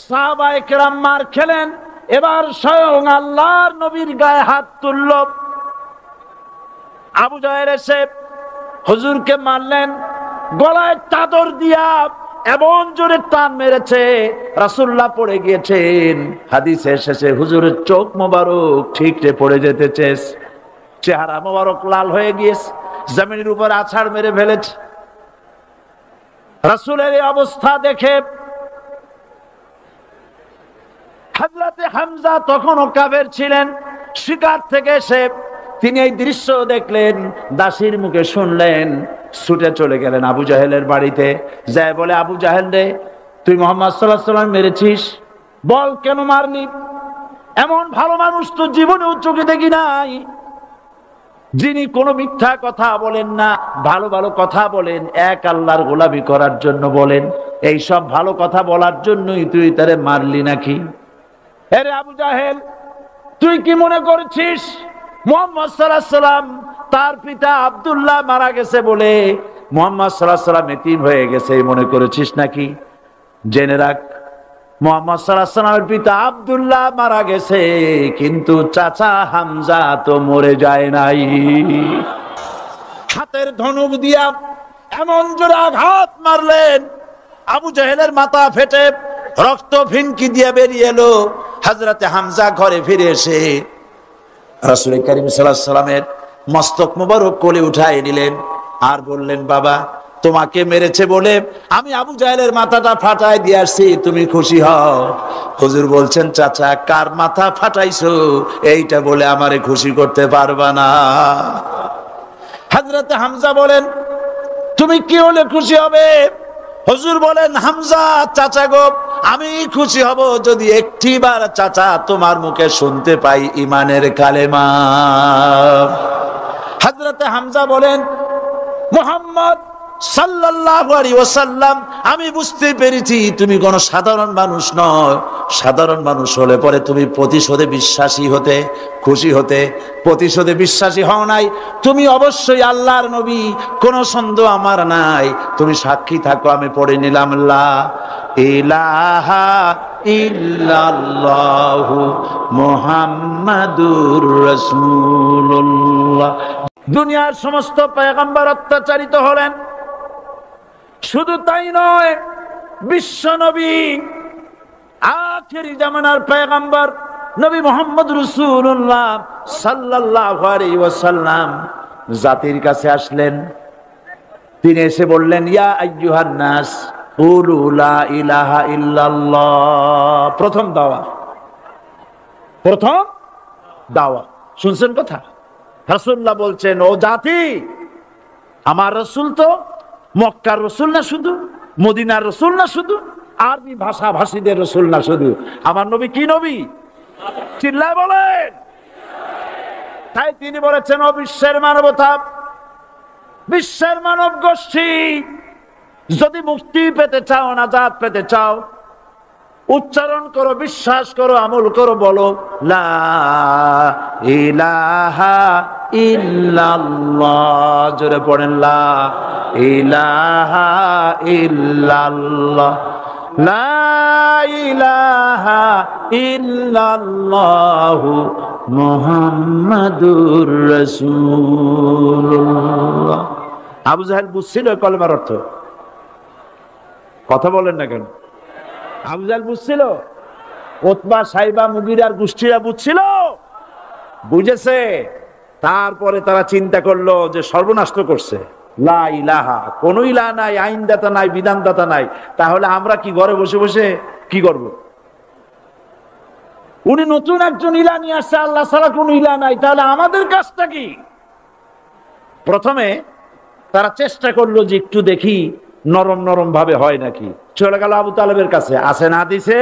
সাহাবায়ে কেরাম মার খেলেন। এবার স্বয়ং আল্লাহর নবীর গায়ে হাত তুলল। আবু জাহেল এসে হুজুরকে মারলেন, গলায় চাদর দিয়া এমন জোরে টান মেরেছে রাসূলুল্লাহ পড়ে গিয়েছেন। হাদিসে এসেছে হুজুরের চোখ মোবারক ঠিকরে পড়ে যেতেছে, চেহারা মোবারক লাল হয়ে গিয়েছে, জমিনের উপর আছাড় মেরে ফেলেছে। রাসূলের এই অবস্থা দেখে হযরতে হামজা তখনও কাফের ছিলেন, শিকার থেকে এসে তিনি এই দৃশ্য দেখলেন, দাসীর মুখে শুনলেন, ছুটে চলে গেলেন আবু জাহেলের বাড়িতে। যায় বলে, আবু জাহেল রে, তুই মুহাম্মদ সাল্লাল্লাহু আলাইহি ওয়াসাল্লাম মেরেছিস, বল কেন মারলি? এমন ভালো মানুষ তো জীবনেও চোখে দেখি নাই, যিনি কোনো মিথ্যা কথা বলেন না, ভালো ভালো কথা বলেন, এক আল্লাহর গোলামি করার জন্য বলেন। এই সব ভালো কথা বলার জন্যই তুই তারে মারলি নাকি? আরে আবু জাহেল, তুই কি মনে করছিস মুহাম্মদ সাল্লাল্লাহু আলাইহি ওয়াসাল্লাম তার পিতা আব্দুল্লাহ মারা গেছে বলে মুহাম্মদ সাল্লাল্লাহু আলাইহি ওয়াসাল্লাম এতিম হয়ে গেছে মনে করেছিস নাকি? জেনে রাখ, মুহাম্মদ সাল্লাল্লাহু আলাইহি ওয়াসাল্লামের পিতা আব্দুল্লাহ মারা গেছে, কিন্তু চাচা হামজা তো মরে যায় নাই। হাতের ধনুক দিয়া এমন জোরে আঘাত মারলেন, আবু জাহেলের মাথা ফেটে রক্ত ফিনকি দিয়ে বেরিয়ে এলো। হযরতে হামজা ঘরে ফিরে এসে রাসূল কারীম সাল্লাল্লাহু আলাইহি ওয়াসাল্লামের মস্তক মোবারক কোলে উঠায় নিলেন আর বললেন, বাবা, তোমাকে মেরেছে বলে আমি আবু জাহেলের মাথাটা ফাটাই দিয়ে আসছি, তুমি খুশি হও। হুজুর বলছেন, চাচা, কার মাথা ফাটাইছো এইটা বলে আমারে খুশি করতে পারবা না। হযরতে হামজা বলেন, তুমি কি হলে খুশি হবে? হুজুর বলেন, হামজা চাচা গো, আমি খুশি হব যদি একটিবার চাচা তোমার মুখে শুনতে পাই ঈমানের কালেমা। হযরতে হামজা বলেন, মুহাম্মদ সাল্লাল্লাহু আলাইহি ওয়াসাল্লাম, আমি বুঝতে পেরেছি তুমি কোন সাধারণ মানুষ নয়। সাধারণ মানুষ হলে পরে তুমি প্রতিশোধে বিশ্বাসী হতে, খুশি হতে। প্রতিশোধে বিশ্বাসী হও নাই, তুমি অবশ্যই আল্লাহর নবী, কোন সন্দেহ আমার নাই। তুমি সাক্ষী থাকো, আমি পড়ে নিলাম, লা ইলাহা ইল্লাল্লাহু মুহাম্মাদুর রাসূলুল্লাহ। দুনিয়ার সমস্ত পয়গম্বর অত্যাচারিত হলেন, শুধু তাই নয়, বিশ্ব নবী, আখেরি জামানার পয়গম্বর নবী মুহাম্মদ রাসূলুল্লাহ সাল্লাল্লাহু আলাইহি ওয়াসাল্লাম জাতির কাছে আসলেন। তিনি এসে বললেন, ইয়া আইয়ুহান নাস কুলু লা ইলাহা ইল্লাল্লাহ। প্রথম দাওয়া। শুনছেন কথা? রাসূলুল্লাহ বলছেন, ও জাতি, আমার রাসূল তো মক্কার রাসূল না শুধু, মদিনার রাসূল না শুধু, আরবি ভাষা ভাষীদের রাসূল না শুধু, আমার নবী কি নবী? চিল্লায় বলেন। তাই তিনি বলেছেন, ও বিশ্বের মানবতা, বিশ্বের মানব গোষ্ঠী, যদি মুক্তি পেতে চাও, নাজাত পেতে চাও, উচ্চারণ করো, বিশ্বাস করো, আমল করো, বলো লা ইলাহা ইল্লাল্লাহ। জোরে পড়েন, লা ইলাহা ইল্লাল্লাহ, লা ইলাহা ইল্লাল্লাহু মুহাম্মাদুর রাসূলুল্লাহ। আবু জাহেল বুঝছিল কলেমার অর্থ? কথা বলেন না কেন? আবু জাহেল বুঝছিল? উতবা, সাইবা, মুগিরার গোষ্ঠীরা বুঝছিল? বুঝেছে। তারপরে তারা চিন্তা করলো যে সর্বনাশ করছে, লা ইলাহা, কোন ইলাহ নাই, আইনদাতা নাই, বিধানদাতা নাই, তাহলে আমরা কি ঘরে বসে বসে কি করব? উনি নতুন একজন ইলাহ নিয়ে আসছে, আল্লাহ ছাড়া কোন ইলাহ নাই, তাহলে আমাদের কাজটা কি? প্রথমে তারা চেষ্টা করলো যে একটু দেখি নরম নরম ভাবে হয় নাকি। চলে গেল আবু তালেবের কাছে, আসে না দিছে,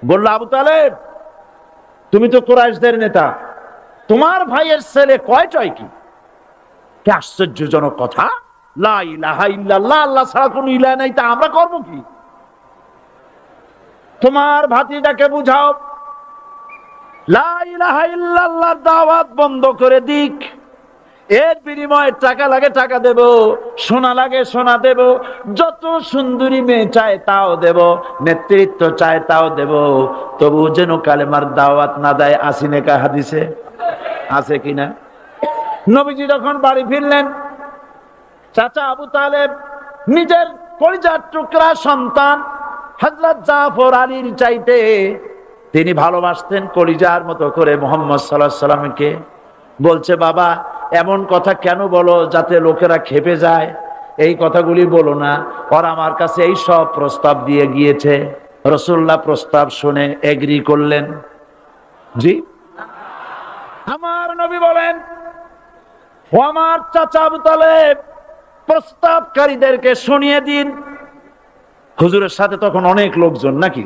বললো, আবু তালেব, তুমি তো কুরাইশদের নেতা, তোমার ভাইয়ের ছেলে কয়টাই কি? আশ্চর্যজনক কথা, লা ইলাহা ইল্লাল্লাহ, আল্লাহ ছাড়া কোন ইলাহ নাই, তা আমরা করব কি? তোমার ভাতিজাকে বুঝাও লা ইলাহা ইল্লাল্লাহ দাওয়াত বন্ধ করে দিক, এর বিনিময়ে টাকা লাগে টাকা দেব, সোনা লাগে সোনা দেব, যত সুন্দরী মেয়ে চায় তাও দেব, নেতৃত্ব চায় তাও দেব, তবু যেন কালেমার দাওয়াত না দেয়। আসিনে কা হাদিসে আছে কিনা? নবীজি যখন বাড়ি ফিরলেন, চাচা আবু তালেব নিজের কলিজার টুকরা সন্তান হযরত জাফর আলীর চাইতে তিনি ভালোবাসতেন কলিজার মতো করে মুহাম্মদ সাল্লাল্লাহু আলাইহি সাল্লামকে। বলছে, বাবা এমন কথা কেন বলো যাতে লোকেরা খেপে যায়? এই কথাগুলি বলো না, ওরা আমার কাছে এই সব প্রস্তাব দিয়ে গিয়েছে। রাসূলুল্লাহ প্রস্তাব শুনে এগ্রি করলেন। জি, আমার নবী বলেন, ও আমার চাচা আবু তালেব, প্রস্তাবকারীদেরকে শুনিয়ে দিন। হুজুরের সাথে তখন অনেক লোকজন, নাকি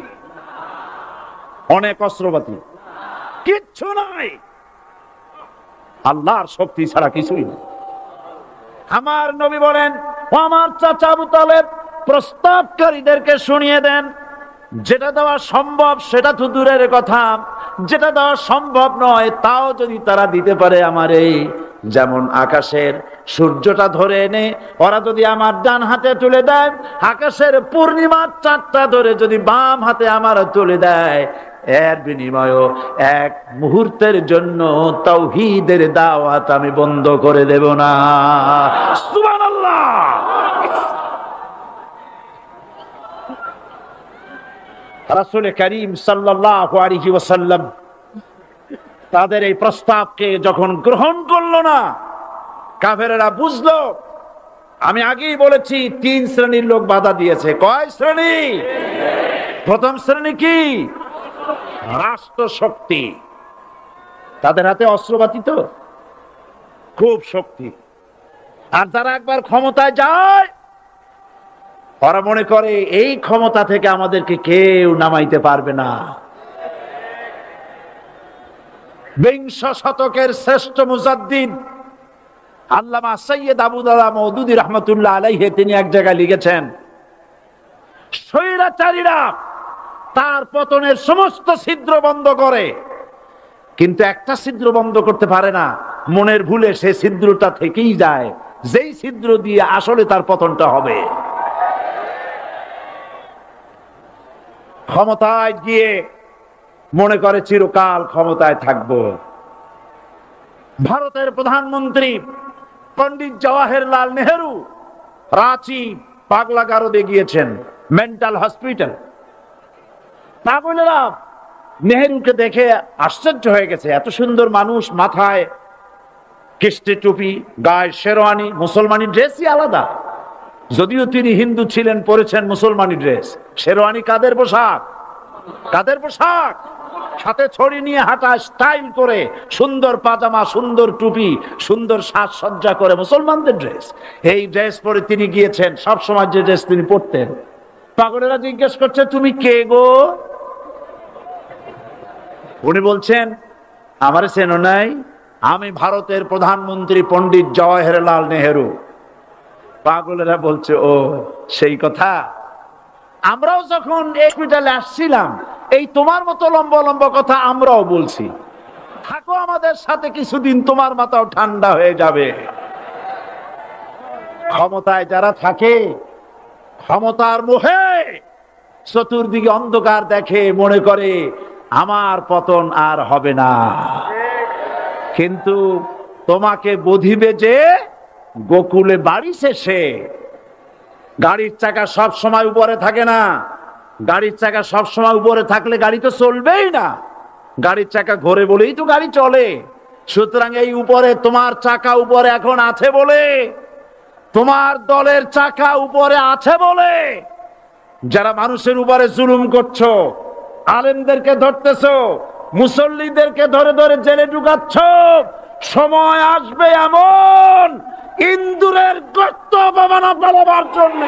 অনেক অস্ত্রপাতি, কিচ্ছু নাই, আল্লাহর শক্তি ছাড়া কিছুই না। আমার নবী বলেন, ও আমার চাচা আবু তালেব, প্রস্তাবকারীদেরকে শুনিয়ে দেন। যেটা দেওয়া সম্ভব সেটা তো দূরের কথা, যেটা দেওয়া সম্ভব নয় তাও যদি তারা দিতে পারে আমার এই, যেমন আকাশের সূর্যটা ধরে এনে ওরা যদি আমার ডান হাতে তুলে দেয়, আকাশের পূর্ণিমার চাঁদটা ধরে যদি বাম হাতে আমার তুলে দেয়, এর বিনিময়ে এক মুহূর্তের জন্য তাওহীদের দাওয়াত আমি বন্ধ করে দেব না। সুবহানাল্লাহ। রাসূল করিম সাল্লাল্লাহু আলাইহি ওয়াসাল্লাম তাদের এই প্রস্তাবকে যখন গ্রহণ করলো না, কাফেরেরা বুঝলো। আমি আগেই বলেছি 3 শ্রেণীর লোক বাধা দিয়েছে। কয় শ্রেণী? প্রথম শ্রেণী কি? রাষ্ট্র শক্তি, তাদের হাতে অস্ত্রপাতি তো খুব শক্তি, আর তারা একবার ক্ষমতায় যায় ওরা মনে করে এই ক্ষমতা থেকে আমাদেরকে কেউ নামাইতে পারবে না। বিংশ শতকের শ্রেষ্ঠ মুজাদ্দিদ আল্লামা সৈয়দ আবুদুল্লাহ মওদুদী রাহমাতুল্লাহ আলাইহি তিনি এক জায়গায় লিখেছেন, স্বৈরাচারীরা তার পতনের সমস্ত ছিদ্র বন্ধ করে, কিন্তু একটা ছিদ্র বন্ধ করতে পারে না, মনের ভুলে সে ছিদ্রটা থেকেই যায়, যেই ছিদ্র দিয়ে আসলে তার পতনটা হবে। ক্ষমতায় গিয়ে মনে করে চিরকাল ক্ষমতায় থাকবো। ভারতের প্রধানমন্ত্রী পণ্ডিত জওয়াহরলাল নেহেরু রাঁচি পাগলা গারদে গিয়েছেন, মেন্টাল হসপিটাল। পাগলেরা নেহেরুকে দেখে আশ্চর্য হয়ে গেছে, এত সুন্দর মানুষ, মাথায় কিস্তি টুপি, গায়ে শেরওয়ানি, মুসলমানি ড্রেসই আলাদা। যদিও তিনি হিন্দু ছিলেন, পরেছেন মুসলমানি ড্রেস। শেরওয়ানি কাদের পোশাক? কাদের পোশাক? সাথে ছড়ি নিয়ে হাঁটা, স্টাইল করে, সুন্দর পাজামা, সুন্দর টুপি, সুন্দর সাজসজ্জা করে, মুসলমানদের ড্রেস। এই ড্রেস পরে তিনি গিয়েছেন, সব সময় যে ড্রেস তিনি পরতেন। পাগলেরা জিজ্ঞেস করছে, তুমি কে গো? উনি বলছেন, আমারে চেনো নাই? আমি ভারতের প্রধানমন্ত্রী পণ্ডিত জওয়াহরলাল নেহেরু। পাগলেরা বলছে, ও সেই কথা। আমরাও যখন হসপিটালে আসছিলাম এই তোমার মতো লম্বা লম্বা কথা আমরাও বলছি, থাকো আমাদের সাথে কিছুদিন, তোমার মাথাও ঠান্ডা হয়ে যাবে। ক্ষমতায় যারা থাকে, ক্ষমতার মোহে চতুর্দিকে অন্ধকার দেখে, মনে করে আমার পতন আর হবে না। কিন্তু তোমাকে বধিবে যে গোকুলে বাড়ি শেষে। গাড়ির চাকা সব সময় উপরে থাকে না, গাড়ির চাকা সব সময় উপরে থাকলে গাড়ি তো চলবেই না। গাড়ির চাকা ঘোরে বলেই তো গাড়ি চলে। সুতরাং এই উপরে, তোমার চাকা উপরে এখন আছে বলে, তোমার দলের চাকা উপরে আছে বলে যারা মানুষের উপরে জুলুম করছো, আলেমদেরকে ধরতেছো, মুসল্লিদেরকে ধরে ধরে জেলে ঢুকাচ্ছ, সময় আসবে এমন ইন্দুরের গর্ত অপমানা পালাবার জন্য।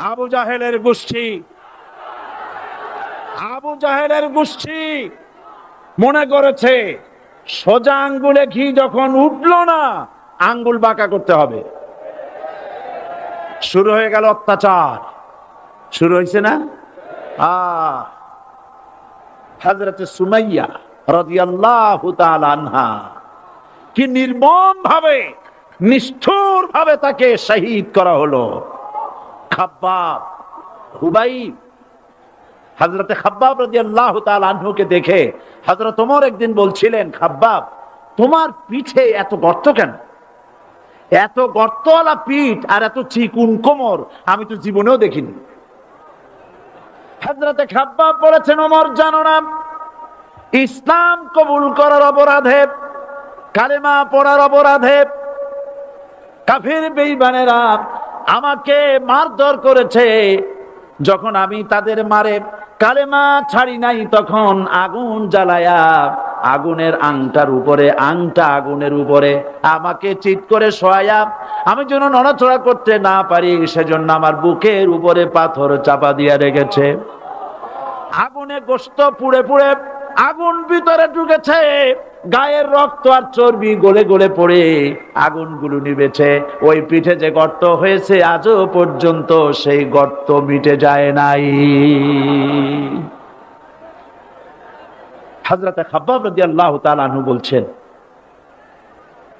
আবু জাহেলের গোষ্ঠী, আবু জাহেলের গোষ্ঠী মনে করেছে সোজা আঙ্গুলে ঘি যখন উঠলো না, আঙ্গুল বাঁকা করতে হবে। শুরু হয়ে গেল অত্যাচার, শুরু হয়েছে না? হযরতে সুমাইয়া রাদিয়াল্লাহু তাআলা আনহা কি নির্মম ভাবে, নিষ্ঠুর ভাবে তাকে শহীদ করা হলো। খাব্বাব, হুবাইব, হযরতে খাব্বাব রাদিয়াল্লাহু তাআলা আনহুকে দেখে হযরত ওমর একদিন বলছিলেন, খাব্বাব তোমার পিঠে এত গর্ত কেন? এত গর্তওয়ালা পিঠ আর এত চিকুন কোমর আমি তো জীবনেও দেখিনি। হযরতে খাব্বাব বলেছেন, ওমর জানো না, ইসলাম কবুল করার অপরাধে, কালেমা পড়ার অপরাধে কাফির বেঈমানেরা আমাকে মারধর করেছে। যখন আমি তাদের মারে কালেমা ছাড়ি নাই, তখন আগুন জ্বালায়া আগুনের আংটার উপরে, আংটা আগুনের উপরে আমাকে চিৎ করে শোয়ায়া, আমি যেন নড়াচড়া করতে না পারি সেজন্য আমার বুকের উপরে পাথর চাপা দিয়ে রেখেছে। আগুনে গোশত পুড়ে পুড়ে আগুন ভিতরে ঢুকেছে, গায়ের রক্ত আর চর্বি গলে গলে পড়ে আগুনগুলো নিভেছে। ওই পিঠে যে গর্ত হয়েছে আজও পর্যন্ত সেই গর্ত মিটে যায় নাই। হযরতে খাব্বাব রাদিয়াল্লাহু তাআলা আনহু বলছেন,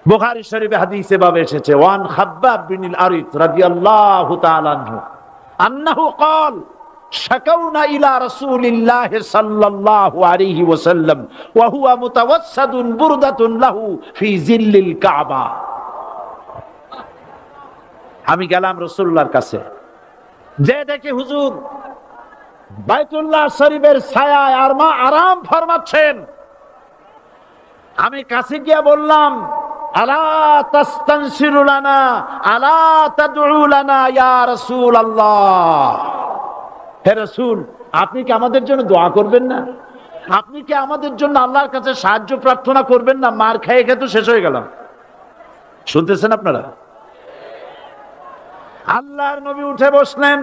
বুখারী শরীফে হাদিসে ভাবে এসেছে, ওয়ান খাব্বাব বিন আরিত রাদিয়াল্লাহু তাআলা আনহু আন্নাহু ক্বাল শাকাউনা ইলা রাসূলিল্লাহি সাল্লাল্লাহু আলাইহি ওয়াসাল্লাম ওয়া হুয়া মুতাওয়াসসাদুন বুরদাতুন লাহু ফি জিল্লিল কাবা। আমি গেলাম রাসূলুল্লাহর কাছে, যে দেখি হুজুর বাইতুল্লাহ শরীফের ছায়ায় আরাম ফরমাচ্ছেন। আমি কাছে গিয়ে বললাম, আলা তাস্তানসিরু লানা আলা তাদউ লানা ইয়া রাসূলুল্লাহ, হে রাসূল আপনি কি আমাদের জন্য দোয়া করবেন না? আপনি কি আমাদের জন্য আল্লাহর কাছে সাহায্য প্রার্থনা করবেন না? মার খেয়ে খেয়ে তো শেষ হয়ে গেলাম। শুনতেছেন আপনারা? আল্লাহর নবী উঠে বসলেন,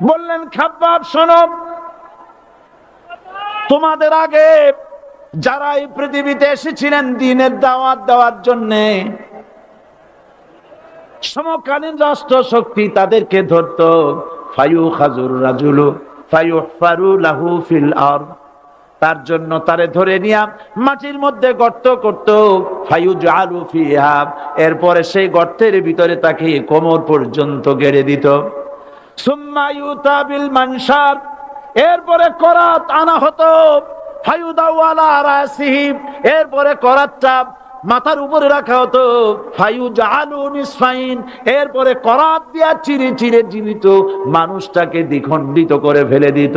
বললেন, খাব্বাব শোনো, তোমাদের আগে যারা এই পৃথিবীতে এসেছিলেন দ্বীনের দাওয়াত দেওয়ার জন্য, সমকালীন রাষ্ট্র শক্তি তাদেরকে ধরতো, ফায়ুখাজুর রাজুলু ফায়ুহফারু লাহু ফিল আরদ, তার জন্য তারে ধরে নিয়া মাটির মধ্যে গর্ত করত, ফায়ুজআলু ফিহা, এরপরে সেই গর্তের ভিতরে তাকে কোমর পর্যন্ত গেড়ে দিত। সুম্মা ইউতা বিল মানশার, এরপরে করাত আনা হতো, ফায়ুদাউ আলা রাসিহি, এরপরে করাতটা মাথার উপরে রাখা হতো, ফায়ুজআলু নিসফাইন, এরপরে করাত দিয়া চিরে চিরে জীবিত মানুষটাকে দ্বিখণ্ডিত করে ফেলে দিত।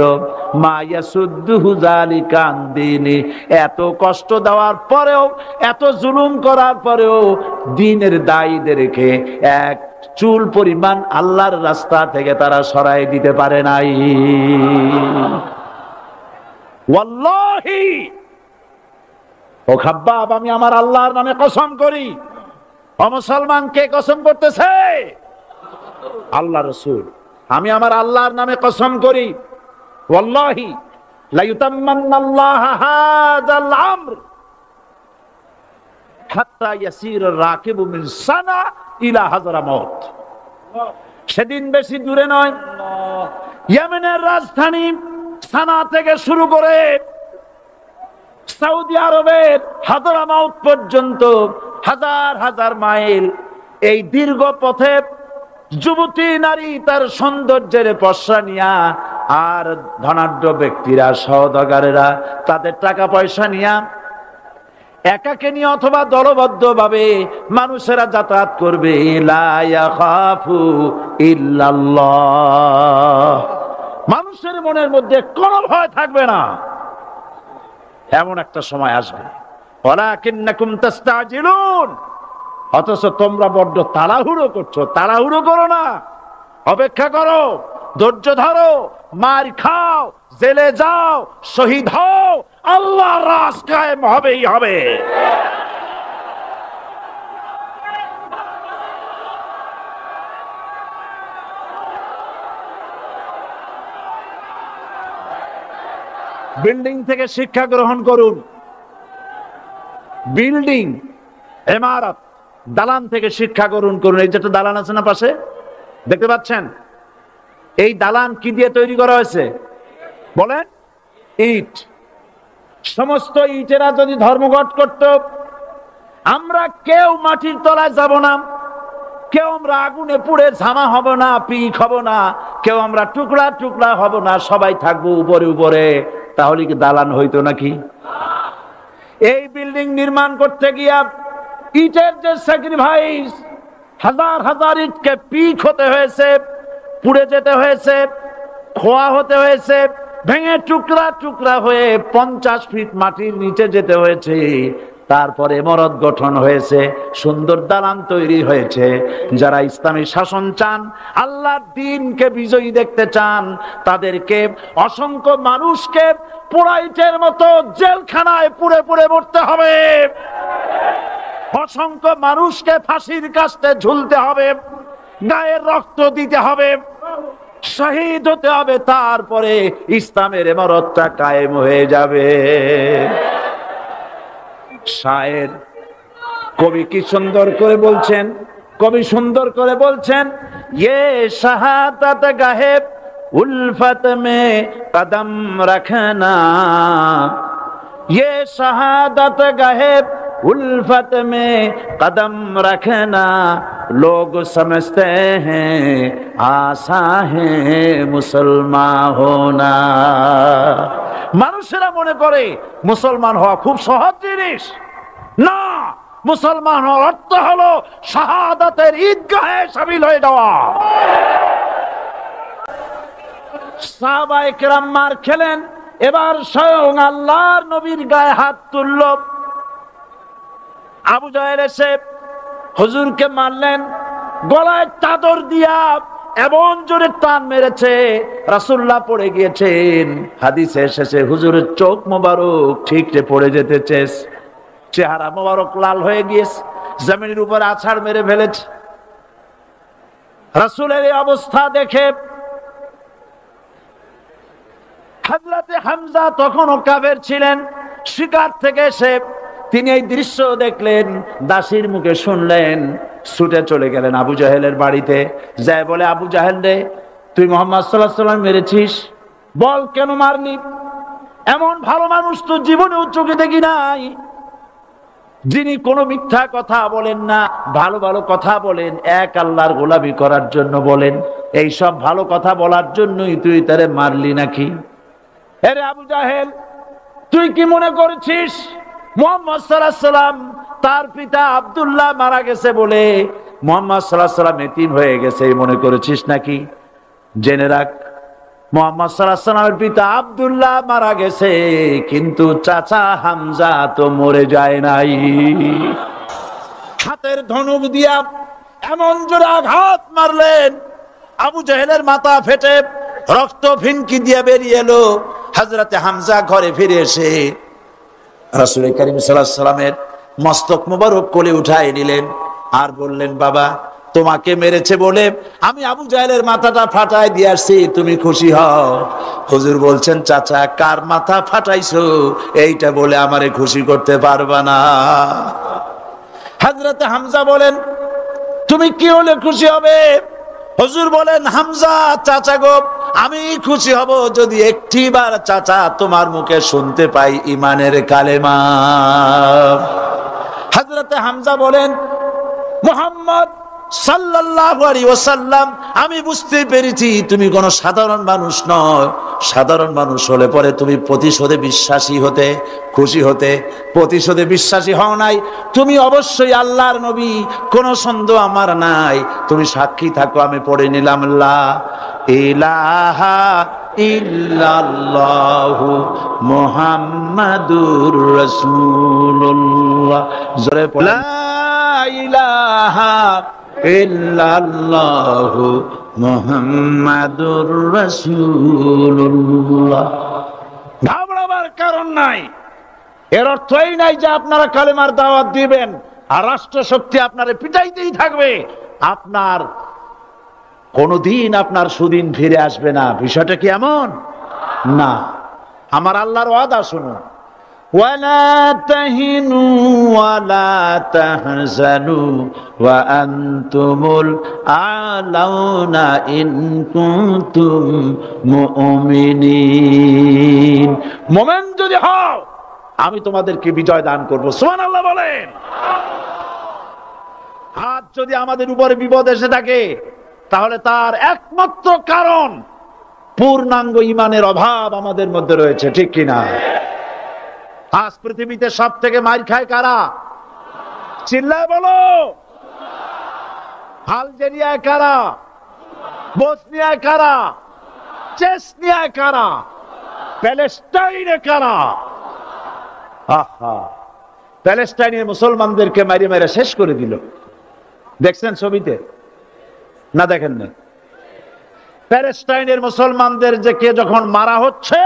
মা ইয়াসুদ্দুহু যালিকা আন দীনি, এত কষ্ট দেওয়ার পরেও, এত জুলুম করার পরেও দ্বীনের দায়ীদেরকে এক চুল পরিমাণ আল্লাহর রাস্তা থেকে তারা সরাই দিতে পারে নাই। ওয়াল্লাহি, ও খাব্বাব আমি আমার আল্লাহর নামে কসম করি। ও মুসলমান, কে কসম করতেছে? আল্লাহ রাসূল। আমি আমার আল্লাহর নামে কসম করি, ওয়াল্লাহি লা ইউতাম্মান্নাল্লাহু হাযাল আমর হাত্তা ইয়াসির রাকিবু মিন সানা ইলা হাযরামাউত। সেদিন বেশি দূরে নয়, ইয়েমেনের রাজধানী সানা থেকে শুরু করে সৌদি আরবের হাযরামাউত পর্যন্ত হাজার হাজার মাইল, এই দীর্ঘ পথে যুবতী নারী তার সৌন্দর্যের পসরা নিয়া, আর ধনাঢ্য ব্যক্তিরা সওদাগরেরা তাদের টাকা পয়সা নিয়া একাকে নিয়ে অথবা দলবদ্ধ ভাবে মানুষেরা যাতায়াত করবে। লা ইয়াখাফু ইল্লাল্লাহ, মানুষের মনের মধ্যে কোনো ভয় থাকবে না। এমন একটা সময় আসবে, ওয়ালাকিন্নাকুম তাস্তাজিলুন, অথচ তোমরা বড্ড তাড়াহুড়ো করছো। তাড়াহুড়ো করো না, অপেক্ষা করো, ধৈর্য ধরো, মার খাও, জেলে যাও, শহীদ হও, আল্লাহর রাজ কায়েম হবেই হবে। বিল্ডিং থেকে শিক্ষা গ্রহণ করুন, বিল্ডিং, ইমারত, দালান থেকে শিক্ষা গ্রহণ করুন। এই যেটা দালান আছে না পাশে, দেখতে পাচ্ছেন? এই দালান কি দিয়ে তৈরি করা হয়েছে বলেন? ইট। সমস্ত ইটেরা যদি ধর্মঘট করত, আমরা কেউ মাটির তলায় যাব না, কেউ আমরা আগুনে পুড়ে ঝামা হব না, পিক হব না, কেউ আমরা টুকরা টুকরা হব না, সবাই থাকবো উপরে উপরে, তাহলে কি দালান হইতো নাকি? এই বিল্ডিং নির্মাণ করতে গিয়া ইটের যে স্যাক্রিফাইস, হাজার হাজার ইটকে পিক হতে হয়েছে, পুড়ে যেতে হয়েছে, খোয়া হতে হয়েছে, ভেঙে টুকরা টুকরা হয়ে 50 ফিট মাটির নিচে যেতে হয়েছে, তারপরে ইমারত গঠন হয়েছে, সুন্দর দালান তৈরি হয়েছে। যারা ইসলামী শাসন চান, আল্লাহর দ্বীনকে বিজয়ী দেখতে চান, তাদেরকে অসংখ্য মানুষকে পোড়াইটের মতো জেলখানায় পুড়ে পুড়ে মরতে হবে, অসংখ্য মানুষকে ফাঁসির কাস্টে ঝুলতে হবে, গায়ের রক্ত দিতে হবে, শহীদ হতে হবে, তারপরে ইসলামের ইমারতটা কায়েম হয়ে যাবে। শায়ের কবি কি সুন্দর করে বলছেন, কবি সুন্দর করে বলছেন, ये शहादत गाहे उल्फत में कदम रखना, ये शहादत गाहे उल्फत में कदम रखना, लोग समझते हैं आसा है मुसलमान होना। মানুষেরা মনে করে মুসলমান হওয়া খুব সহজ জিনিস। না, মুসলমান হওয়ার অর্থ হলো শাহাদাতের ঈদগাহে শামিল হয়ে যাওয়া। সাহাবায়ে কেরাম মার খেলেন, এবার স্বয়ং আল্লাহর নবীর গায়ে হাত তুলল। আবু জাহেল এসে হুজুরকে মারলেন, গলায় চাদর দিয়া এমন জোরে টান মেরেছে, রাসূলুল্লাহ পড়ে গিয়েছেন। হাদিসে এসেছে হুজুরের চোখ মোবারক ঠিকরে পড়ে যেতেছে, চেহারা মোবারক লাল হয়ে গিয়েছে, জমিনের উপর আছাড় মেরে ফেলেছে। রাসূলের এই অবস্থা দেখে হযরতে হামজা তখনও কাফের ছিলেন, শিকার থেকে এসে তিনি এই দৃশ্য দেখলেন, দাসীর মুখে শুনলেন, ছুটে চলে গেলেন আবু জাহেলের বাড়িতে। যায় বলে, আবু জাহেল রে, তুই মুহাম্মদ সাল্লাল্লাহু আলাইহি ওয়াসাল্লাম মেরেছিস, বল কেন মারলি? এমন ভালো মানুষ তো জীবনেও চোখে দেখি নাই, যিনি কোনো মিথ্যা কথা বলেন না, ভালো ভালো কথা বলেন, এক আল্লাহর গোলামি করার জন্য বলেন। এই সব ভালো কথা বলার জন্যই তুই তারে মারলি নাকি? আরে আবু জাহেল, তুই কি মনে করছিস মুহাম্মদ সাল্লাল্লাহু আলাইহি ওয়াসাল্লাম তার পিতা আব্দুল্লাহ মারা গেছে বলে মুহাম্মদ সাল্লাল্লাহু আলাইহি ওয়াসাল্লাম এতিম হয়ে গেছে মনে করেছিস নাকি? জেনে রাখ, মুহাম্মদ সাল্লাল্লাহু আলাইহি ওয়াসাল্লামের পিতা আব্দুল্লাহ মারা গেছে, কিন্তু চাচা হামজা তো মরে যায় নাই। হাতের ধনুক দিয়া এমন জোরে আঘাত মারলেন, আবু জাহেলের মাথা ফেটে রক্ত ফিনকি দিয়ে বেরিয়ে এলো। হযরতে হামজা ঘরে ফিরে এসে রাসূল করিম সাল্লাল্লাহু আলাইহি ওয়াসাল্লামের মস্তক মোবারক কোলে উঠায় নিলেন আর বললেন, বাবা, তোমাকে মেরেছে বলে আমি আবু জাহেলের মাথাটা ফাটাই দিয়ে আসছি, তুমি খুশি হও। হুজুর বলছেন, চাচা, কার মাথা ফাটাইছো এইটা বলে আমারে খুশি করতে পারবা না। হযরতে হামজা বলেন, তুমি কি হলে খুশি হবে? হুজুর বলেন, হামজা চাচা গো, আমি খুশি হব যদি একটিবার চাচা তোমার মুখে শুনতে পাই ঈমানের কালেমা। হযরতে হামজা বলেন, মুহাম্মদ সাল্লাল্লাহু আলাইহি ওয়াসাল্লাম, আমি বুঝতে পেরেছি তুমি কোন সাধারণ মানুষ নয়। সাধারণ মানুষ হলে পরে তুমি প্রতিশোধে বিশ্বাসী হতে, খুশি হতে। প্রতিশোধে বিশ্বাসী হও নাই, তুমি অবশ্যই আল্লাহর নবী, কোনো সন্দেহ আমার নাই। তুমি সাক্ষী থাকো, আমি পড়ে নিলাম, লা ইলাহা ইল্লাল্লাহু মুহাম্মাদুর রাসূলুল্লাহ। জোরে পড়ে, লা ইলাহা ইল্লাল্লাহু মুহাম্মাদুর রাসূলুল্লাহ। ঘাবড়াবার কারণ নাই। এর অর্থ এই নাই যে আপনারা কালেমার দাওয়াত দিবেন আর রাষ্ট্রশক্তি আপনারে পিটাইতেই থাকবে, আপনার কোনদিন আপনার সুদিন ফিরে আসবে না। বিষয়টা কি এমন না? আমার আল্লাহর ওয়াদা শুনুন, ওয়ালা তাহিনু ওয়ালা তাহজানু ওয়া আনতুমুল আলাউনা ইন কুনতুম মুমিনিন। মুমিন যদি হও আমি তোমাদেরকে বিজয় দান করব। সুবহানাল্লাহ বলেন। আজ যদি আমাদের উপরে বিপদ এসে থাকে তাহলে তার একমাত্র কারণ পূর্ণাঙ্গ ঈমানের অভাব আমাদের মধ্যে রয়েছে, ঠিক কিনা? আজ পৃথিবীতে সব থেকে মার খায় কারা? চিল্লায় বলো। আলজেরিয়ায় কারা? বসনিয়ায় কারা? চেচনিয়ায় কারা? প্যালেস্টাইনে কারা? প্যালেস্টাইনের মুসলমানদেরকে মারি মেরে শেষ করে দিল। দেখছেন ছবিতে না দেখেন না? প্যালেস্টাইনের মুসলমানদের যে কে যখন মারা হচ্ছে,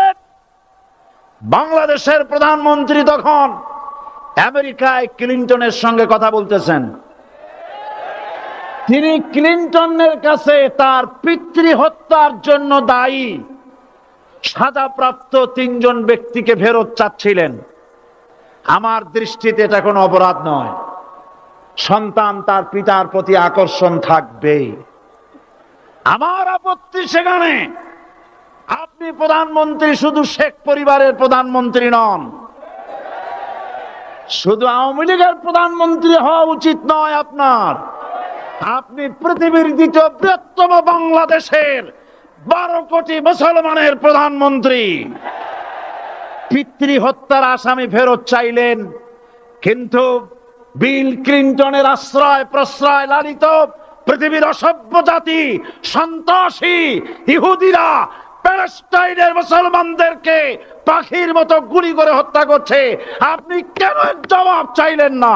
বাংলাদেশের প্রধানমন্ত্রী তখন আমেরিকায় ক্লিনটনের সঙ্গে কথা বলতেছেন। তিনি ক্লিনটনের কাছে তার পিতৃ হত্যার জন্য দায়ী সাজাপ্রাপ্ত 3 জন ব্যক্তিকে ফেরত চাচ্ছিলেন। আমার দৃষ্টিতে এটা কোনো অপরাধ নয়। সন্তান তার পিতার প্রতি আকর্ষণ থাকবে। আমার আপত্তি সেখানে আপনি প্রধানমন্ত্রী শুধু শেখ পরিবারের প্রধানমন্ত্রী নন, শুধু আওয়ামী লীগের প্রধানমন্ত্রী হওয়া উচিত নয় আপনার। আপনি পৃথিবীর দ্বিতীয় বৃহত্তম বাংলাদেশের 12 কোটি মুসলমানের প্রধানমন্ত্রী। পিতৃ হত্যার আসামি ফেরত চাইলেন, কিন্তু বিল ক্লিনটনের আশ্রয় প্রশ্রয় লালিত পৃথিবীর অসভ্য জাতি সন্ত্রাসী ইহুদিরা প্যালেস্টাইনের মুসলমানদেরকে পাখির মতো গুলি করে হত্যা করছে। আপনি কেন জবাব চাইলেন না?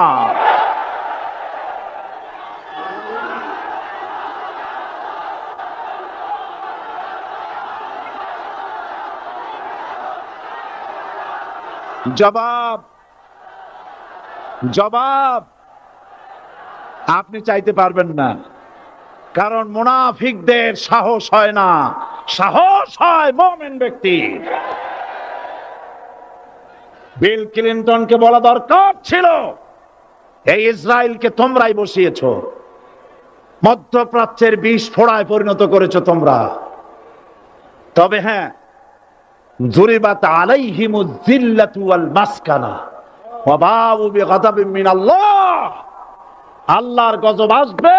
জবাব জবাব আপনি চাইতে পারবেন না, কারণ মুনাফিকদের সাহস হয় না, সাহস হয় মুমিন ব্যক্তির। বিল ক্লিনটনকে বলা দরকার ছিল, এই ইসরায়েলকে তোমরাই বসিয়েছো, মধ্যপ্রাচ্যের বিষ ফোড়ায় পরিণত করেছো তোমরা। তবে হ্যাঁ, যুরিবাত আলাইহিমুয যিল্লাতু ওয়াল মাসকানা ওয়া বাউ বিগাদাবিন মিনাল্লাহ। আল্লাহর গজব আসবে,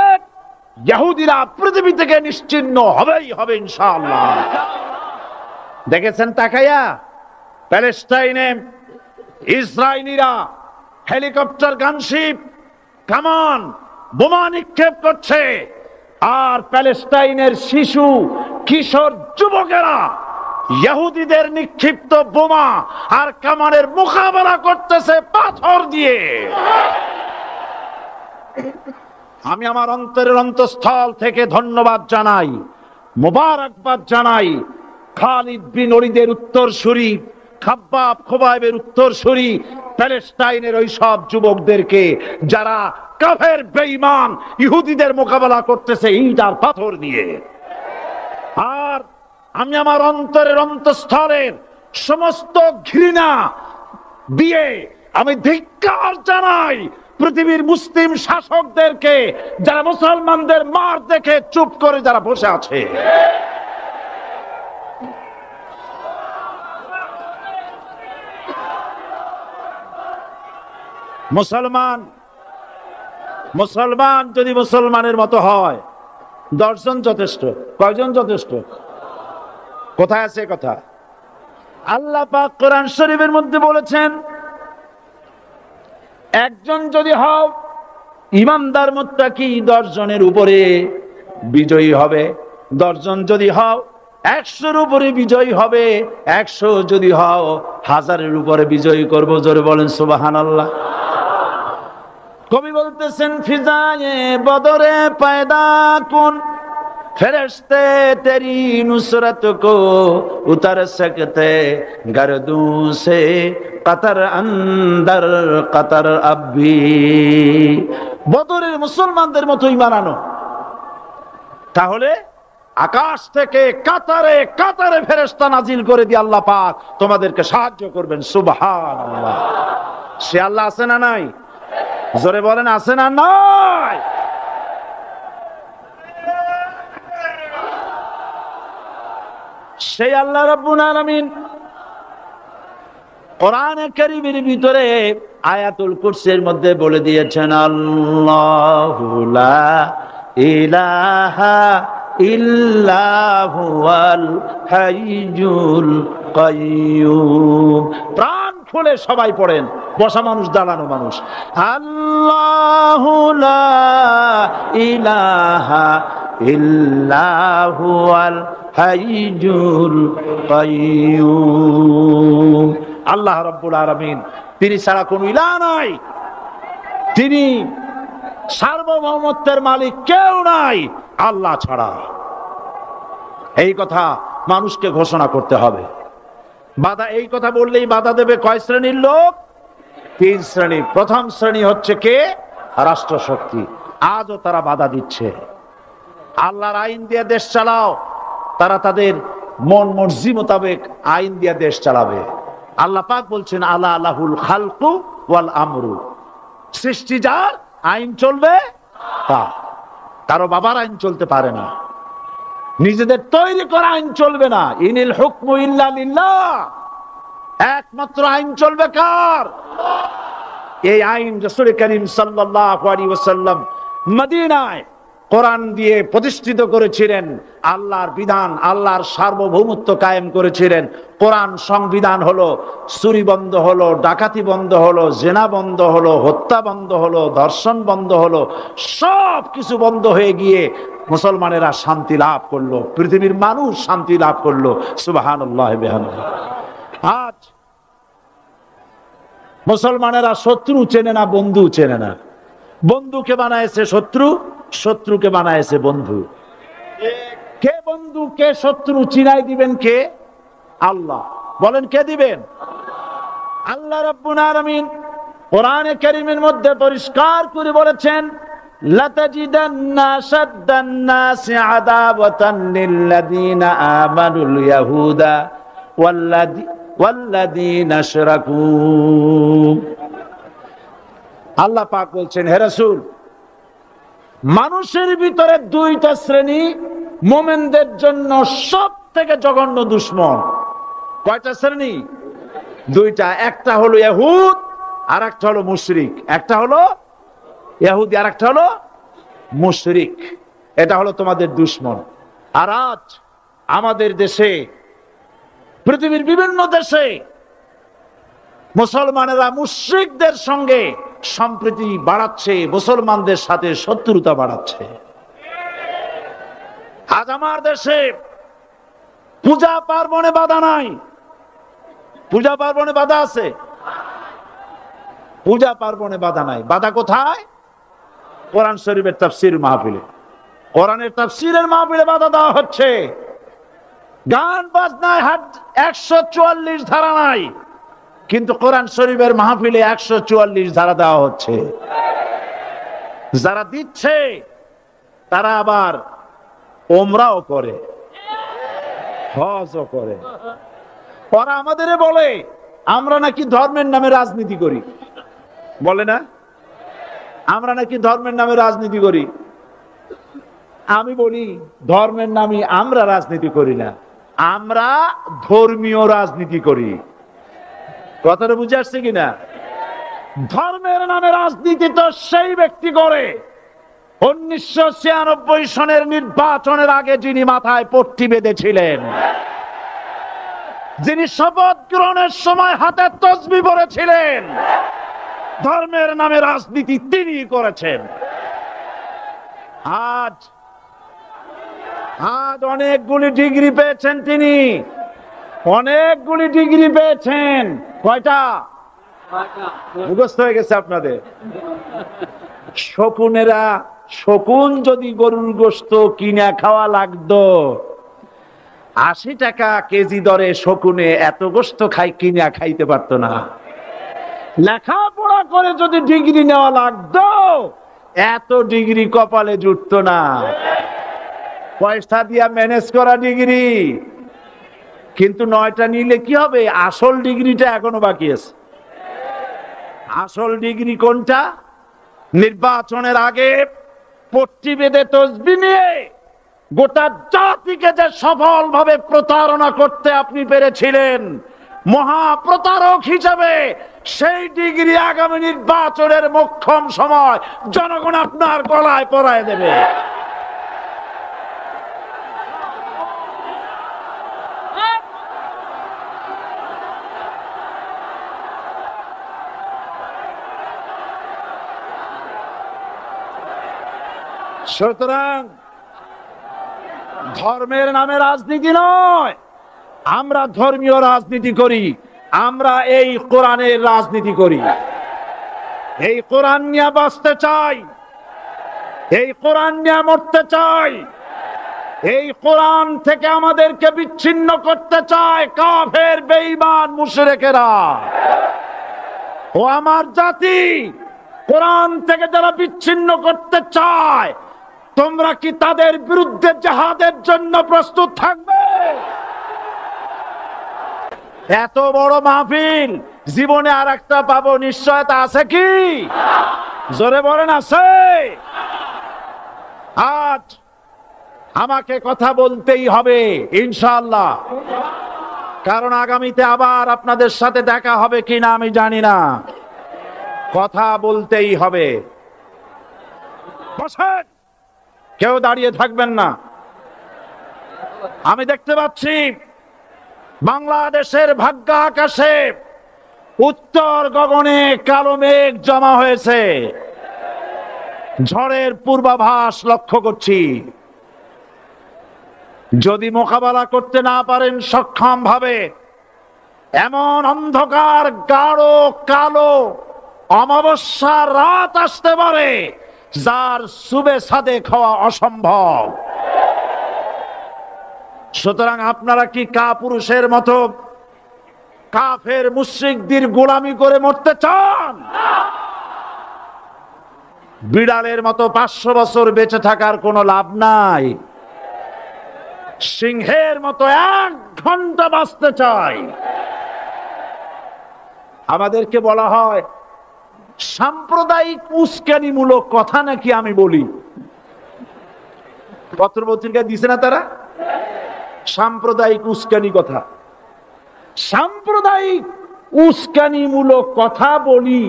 ইহুদিরা পৃথিবী থেকে নিশ্চিহ্ন হবেই হবে ইনশাআল্লাহ। দেখেছেন তাকাইয়া প্যালেস্টাইনে ইসরায়েলিরা হেলিকপ্টার, গানশিপ, কামান, বোমা নিক্ষেপ করছে, আর প্যালেস্টাইনের শিশু কিশোর যুবকেরা ইহুদিদের নিক্ষিপ্ত বোমা আর কামানের মোকাবেলা করতেছে পাথর দিয়ে। আমি আমার অন্তরের অন্তঃস্থল থেকে ধন্যবাদ জানাই, মোবারকবাদ জানাই খালিদ বিন ওলীদের উত্তরসূরি, খাব্বাব খোবাইবের উত্তরসূরি প্যালেস্টাইনের ওই সব যুবকদেরকে যারা কাফের বেঈমান ইহুদিদের মোকাবেলা করতেছে ইট আর পাথর দিয়ে। আর আমি আমার অন্তরের অন্তঃস্থলের সমস্ত ঘৃণা দিয়ে আমি ধিক্কার জানাই পৃথিবীর মুসলিম শাসকদেরকে, যারা মুসলমানদের মার দেখে চুপ করে যারা বসে আছে। মুসলমান যদি মুসলমানের মতো হয়, 10 জন যথেষ্ট। কয়জন যথেষ্ট? কোথায় আছে কথা? আল্লাহ পাক কোরআন শরীফের মধ্যে বলেছেন, একজন যদি হও ইমানদার মুত্তাকি 10 জনের উপরে বিজয়ী হবে। 10 জন যদি হও 100-র উপরে বিজয়ী হবে। 100 যদি হও 1000-এর উপরে বিজয়ী করব। জোরে বলেন সুবহানাল্লাহ। কবি বলতেছেন, ফিজায়ে বদরে পয়দা কুন ফেরেশতে তেরি নুসরত কো উতার সকতে গর্দু সে কাতার আন্দার কাতার আবি। বদরের মুসলমানদের মতো ঈমান আনো, তাহলে আকাশ থেকে কাতারে কাতারে ফেরেশতা নাজিল করে দিয়ে আল্লাহ পাক তোমাদেরকে সাহায্য করবেন। সুবহানাল্লাহ। সে আল্লাহ আছে না নাই? জোরে বলেন, আছে না নাই? সেই আল্লাহ রাব্বুল আলামিন কোরআনে কারীমের ভিতরে আয়াতুল কুরসির মধ্যে বলে দিয়েছেন, আল্লাহু লা ইলাহা ইল্লা হুয়াল হাইয়ুল কাইয়্যুম। প্রাণ খুলে সবাই পড়েন, বসা মানুষ, দাঁড়ানো মানুষ। আল্লাহু লা ইলাহা ইল্লা হুয়াল হাইয়ুল কাইয়্যুম। আল্লাহ রাব্বুল আলামিন, তিনি ছাড়া কোনো ইলাহ নাই, তিনি সার্বভৌমত্বের মালিক, কেউ নাই আল্লাহ ছাড়া। এই কথা মানুষকে ঘোষণা করতে হবে। বাধা, এই কথা বললেই বাধা দেবে কয় শ্রেণীর লোক? 3 শ্রেণী। প্রথম শ্রেণী হচ্ছে কে? রাষ্ট্রশক্তি। আজও তারা বাধা দিচ্ছে। আল্লাহর আইন দিয়ে দেশ চালাও, তারা তাদের মন মর্জি মোতাবেক আইন দিয়ে দেশ চালাবে। আল্লাহ পাক বলছেন, আলা আলাহুল খালকু ওয়াল আমরু, সৃষ্টি যার, আইন চলবে তার। কারো বাবার আইন চলতে পারে না, নিজেদের তৈরি করা আইন চলবে না। ইনিল হুকমু ইল্লা লিল্লাহ, একমাত্র আইন চলবে কার? এই আইন রাসূল করিম সাল্লাল্লাহু আলাইহি ওয়াসাল্লাম মদিনায় কোরআন দিয়ে প্রতিষ্ঠিত করেছিলেন। আল্লাহর বিধান, আল্লাহর সার্বভৌমত্ব কায়েম করেছিলেন। কোরআন সংবিধান হলো, চুরি বন্ধ হলো, ডাকাতি বন্ধ হলো, জেনা বন্ধ হলো, হত্যা বন্ধ হলো, ধর্ষণ বন্ধ হলো, সব কিছু বন্ধ হয়ে গিয়ে মুসলমানেরা শান্তি লাভ করলো, পৃথিবীর মানুষ শান্তি লাভ করলো। সুবহানাল্লাহ বিহামদিহি। আজ মুসলমানেরা শত্রু চেনে না, বন্ধু চেনে না। বন্ধুকে বানায়েছে শত্রু, শত্রুকে বানায়েছে বন্ধু। কে বন্ধু কে শত্রু চিনাই দিবেন কে? আল্লাহ। বলেন কে দিবেন? আল্লাহ রাব্বুল আলামিন কোরআনে কারীমের মধ্যে পরিষ্কার করে বলেছেন, লাতাজিদান্না আশাদ্দান নাসি আদাওয়াতান লিল্লাযীনা আমানুল ইয়াহুদা ওয়াল্লাযীনা আশরাকু। আল্লাহ পাক বলছেন, হে রাসূল, মানুষের ভিতরে 2টা শ্রেণী মুমিনদের জন্য সব থেকে জঘন্য দুশমন। কয়টা শ্রেণী? 2টা। একটা হলো ইহুদ আর একটা হলো মুশরিক। একটা হলো ইহুদি আর একটা হলো মুশরিক। এটা হলো তোমাদের দুশমন। আর আজ আমাদের দেশে, পৃথিবীর বিভিন্ন দেশে মুসলমানেরা মুশরিকদের সঙ্গে সম্প্রীতি বাড়াচ্ছে, মুসলমানদের সাথে শত্রুতা বাড়াচ্ছে। আজ আমার দেশে পূজা পার্বণে বাধা নাই। পূজা পার্বণে বাধা আছে? পূজা পার্বণে বাধা নাই। বাধা কোথায়? কোরআন শরীফের তাফসীর মাহফিলে। কোরআনের তাফসীরের মাহফিলে বাধা দেওয়া হচ্ছে। গান বাজনায় 144 ধারা নাই, কিন্তু কোরআন শরীফের মাহফিলে 144 ধারা দেওয়া হচ্ছে। যারা দিচ্ছে তারা আবার ওমরাও করে, হজও করে। ওরা আমাদের বলে আমরা নাকি ধর্মের নামে রাজনীতি করি। বলে না, আমরা নাকি ধর্মের নামে রাজনীতি করি। আমি বলি, ধর্মের নামে আমরা রাজনীতি করি না, আমরা ধর্মীয় রাজনীতি করি। কথাটা বুঝে আসছে কিনা? ধর্মের নামে রাজনীতি তো সেই ব্যক্তি করে 1996 সনের নির্বাচনের আগে যিনি মাথায় পট্টি বেঁধেছিলেন, যিনি শপথ গ্রহণের সময় হাতে তসবিহ পড়েছিলেন। ধর্মের নামে রাজনীতি তিনি করেছেন। আজ অনেকগুলি ডিগ্রি পেয়েছেন তিনি, অনেকগুলি ডিগ্রি পেয়েছেন। কয়টা? মুখস্থ হয়ে গেছে আপনাদের। শকুনেরা, শকুন যদি গরুর গোশত কিনা খাওয়া লাগতো, 80 টাকা কেজি দরে শকুনে এত গোশত কিনা খাইতে পারতো না। লেখাপড়া করে যদি ডিগ্রি নেওয়া লাগতো, এত ডিগ্রি কপালে জুটতো না। পয়সা দিয়া ম্যানেজ করা ডিগ্রি, কিন্তু 9টা নিলে কি হবে? আসল ডিগ্রিটা এখনো বাকি আছে। আসল ডিগ্রি কোনটা? নির্বাচনের আগে পট্টি বেঁধে তসবি নিয়ে গোটা জাতিকে যে সফলভাবে প্রতারণা করতে আপনি পেরেছিলেন মহাপ্রতারক হিসেবে, সেই ডিগ্রি আগামী নির্বাচনের মোক্ষম সময় জনগণ আপনার গলায় পরায় দেবে। সুতরাং ধর্মের নামে রাজনীতি নয়, আমরা ধর্মীয় রাজনীতি করি, আমরা এই কোরআনের রাজনীতি করি। এই কোরআন নিয়ে বাঁচতে চাই, এই কোরআন নিয়ে মরতে চাই, এই কোরআন থেকে আমাদেরকে বিচ্ছিন্ন করতে চায় কাফের বেঈমান মুশরিকেরা। ও আমার জাতি, কোরআন থেকে যারা বিচ্ছিন্ন করতে চায়, তোমরা কি তাদের বিরুদ্ধে জিহাদের জন্য প্রস্তুত থাকবে? এত বড় মাহফিল জীবনে আর একটা পাবো নিশ্চয়তা আছে কি? জোরে বলেন আছে? আজ আমাকে কথা বলতেই হবে ইনশাআল্লাহ, কারণ আগামীতে আবার আপনাদের সাথে দেখা হবে কিনা আমি জানি না। কথা বলতেই হবে। বসেন, কেউ দাঁড়িয়ে থাকবেন না। আমি দেখতে পাচ্ছি বাংলাদেশের ভাগ্য আকাশে উত্তর গগনে কালো মেঘ জমা হয়েছে, ঝড়ের পূর্বাভাস লক্ষ্য করছি। যদি মোকাবেলা করতে না পারেন সক্ষম ভাবে, এমন অন্ধকার গাঢ় কালো অমাবস্যার রাত আসতে পারে যার সুবে সাদে খাওয়া অসম্ভব। সুতরাং আপনারা কি কাপুরুষের মতো কাফের মুশরিকদের গোলামি করে মরতে চান? বিড়ালের মতো 500 বছর বেঁচে থাকার কোনো লাভ নাই। সিংহের মতো 1 ঘন্টা বাঁচতে চাই। আমাদেরকে বলা হয় সাম্প্রদায়িক উস্কানিমূলক কথা নাকি আমি বলি। পত্রপত্রিকা দিছে না তারা? সাম্প্রদায়িক উস্কানি কথা, সাম্প্রদায়িক উস্কানিমূলক কথা বলি,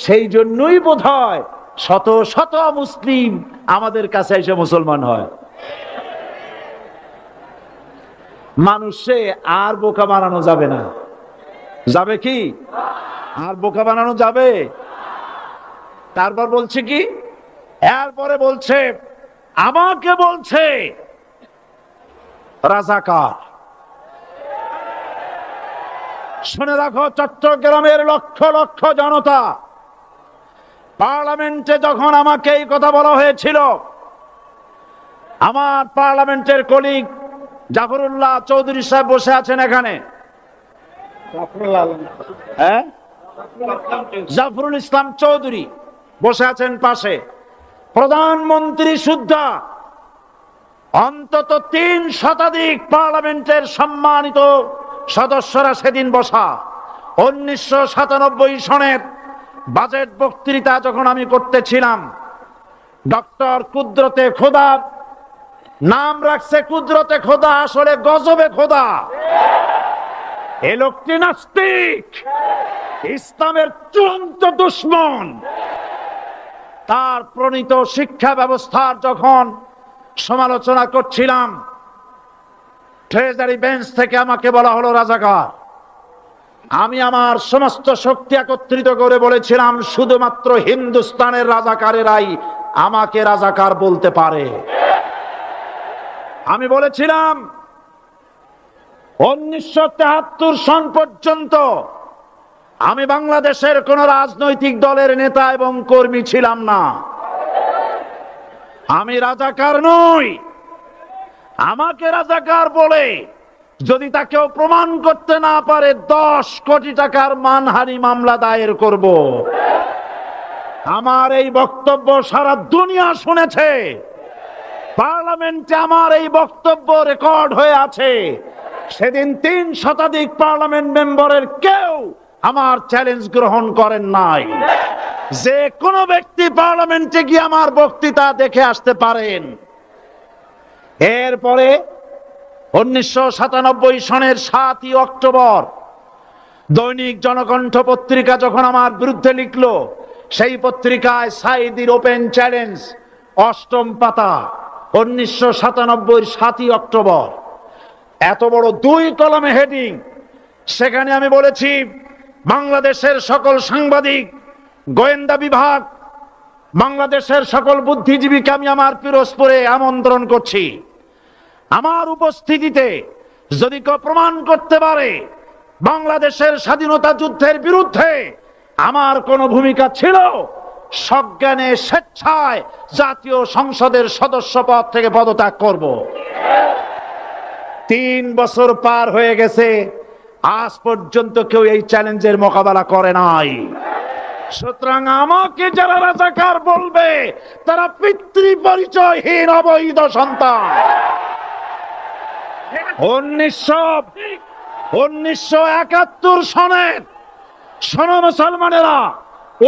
সেই জন্যই বোধহয় শত শত মুসলিম আমাদের কাছে এসে মুসলমান হয়। মানুষে আর বোকা বানানো যাবে না। যাবে কি? আর বোকা বানানো যাবে? তারপর বলছে কি? এরপরে বলছে, আমাকে বলছে রাজাকার। শুনে রাখো চট্টগ্রামের লক্ষ লক্ষ জনতা, পার্লামেন্টে যখন আমাকে এই কথা বলা হয়েছিল, আমার পার্লামেন্টের কলিগ জাফরুল্লাহ চৌধুরী সাহেব বসে আছেন এখানে, জাফরুল ইসলাম চৌধুরী বসে আছেন পাশে, প্রধানমন্ত্রী সুদ্ধা, অন্তত 3 শতাধিক পার্লামেন্টের সম্মানিত সদস্যরা সেদিন বসা। 1997 সনের বাজেট বক্তৃতা যখন আমি করতেছিলাম, ডক্টর কুদরতে খোদা, নাম রাখছে কুদরতে খোদা, আসলে গজবে খোদা। এ লোকটি নাস্তিক, ইসলামের চূড়ান্ত দুশমন। তার প্রণীত শিক্ষা ব্যবস্থার যখন সমালোচনা করছিলাম, ট্রেজারি বেঞ্চ থেকে আমাকে বলা হলো রাজাকার। আমি আমার সমস্ত শক্তি একত্রিত করে বলেছিলাম, শুধুমাত্র হিন্দুস্তানের রাজাকারেরাই আমাকে রাজাকার বলতে পারে। আমি বলেছিলাম 1973 সন পর্যন্ত আমি বাংলাদেশের কোন রাজনৈতিক দলের নেতা এবং কর্মী ছিলাম না। আমি রাজাকার নই। আমাকে রাজাকার বলে যদি তাকেও প্রমাণ করতে না পারে, 10 কোটি টাকার মানহানি মামলা দায়ের করব। আমার এই বক্তব্য সারা দুনিয়া শুনেছে। পার্লামেন্টে আমার এই বক্তব্য রেকর্ড হয়ে আছে। সেদিন 3 শতাধিক পার্লামেন্ট মেম্বারের কেউ আমার চ্যালেঞ্জ গ্রহণ করেন নাই। যে কোনো ব্যক্তি পার্লামেন্টে গিয়ে আমার বক্তৃতা দেখে আসতে পারেন। এরপরে 1997 সনের 7ই অক্টোবর দৈনিক জনকণ্ঠ পত্রিকা যখন আমার বিরুদ্ধে লিখলো, সেই পত্রিকায় সাঈদীর ওপেন চ্যালেঞ্জ 8ম পাতা 1997 7ই অক্টোবর, এত বড় 2 কলামে হেডিং। সেখানে আমি বলেছি, বাংলাদেশের সকল সাংবাদিক, গোয়েন্দা বিভাগ, বাংলাদেশের সকল বুদ্ধিজীবীকে আমি আমার পিরোজপুরে আমন্ত্রণ করছি। আমার উপস্থিতিতে যদি কেউ প্রমাণ করতে পারে বাংলাদেশের স্বাধীনতা যুদ্ধের বিরুদ্ধে আমার কোনো ভূমিকা ছিল, সজ্ঞানে স্বেচ্ছায় জাতীয় সংসদের সদস্য পদ থেকে পদত্যাগ করব। 3 বছর পার হয়ে গেছে, আজ পর্যন্ত কেউ এই চ্যালেঞ্জের মোকাবেলা করে নাই। সুতরাং আমাকে যারা রাজাকার বলবে তারা পিতৃ পরিচয়হীন অবৈধ সন্তান। 1971 সনের, শোনো মুসলমানেরা,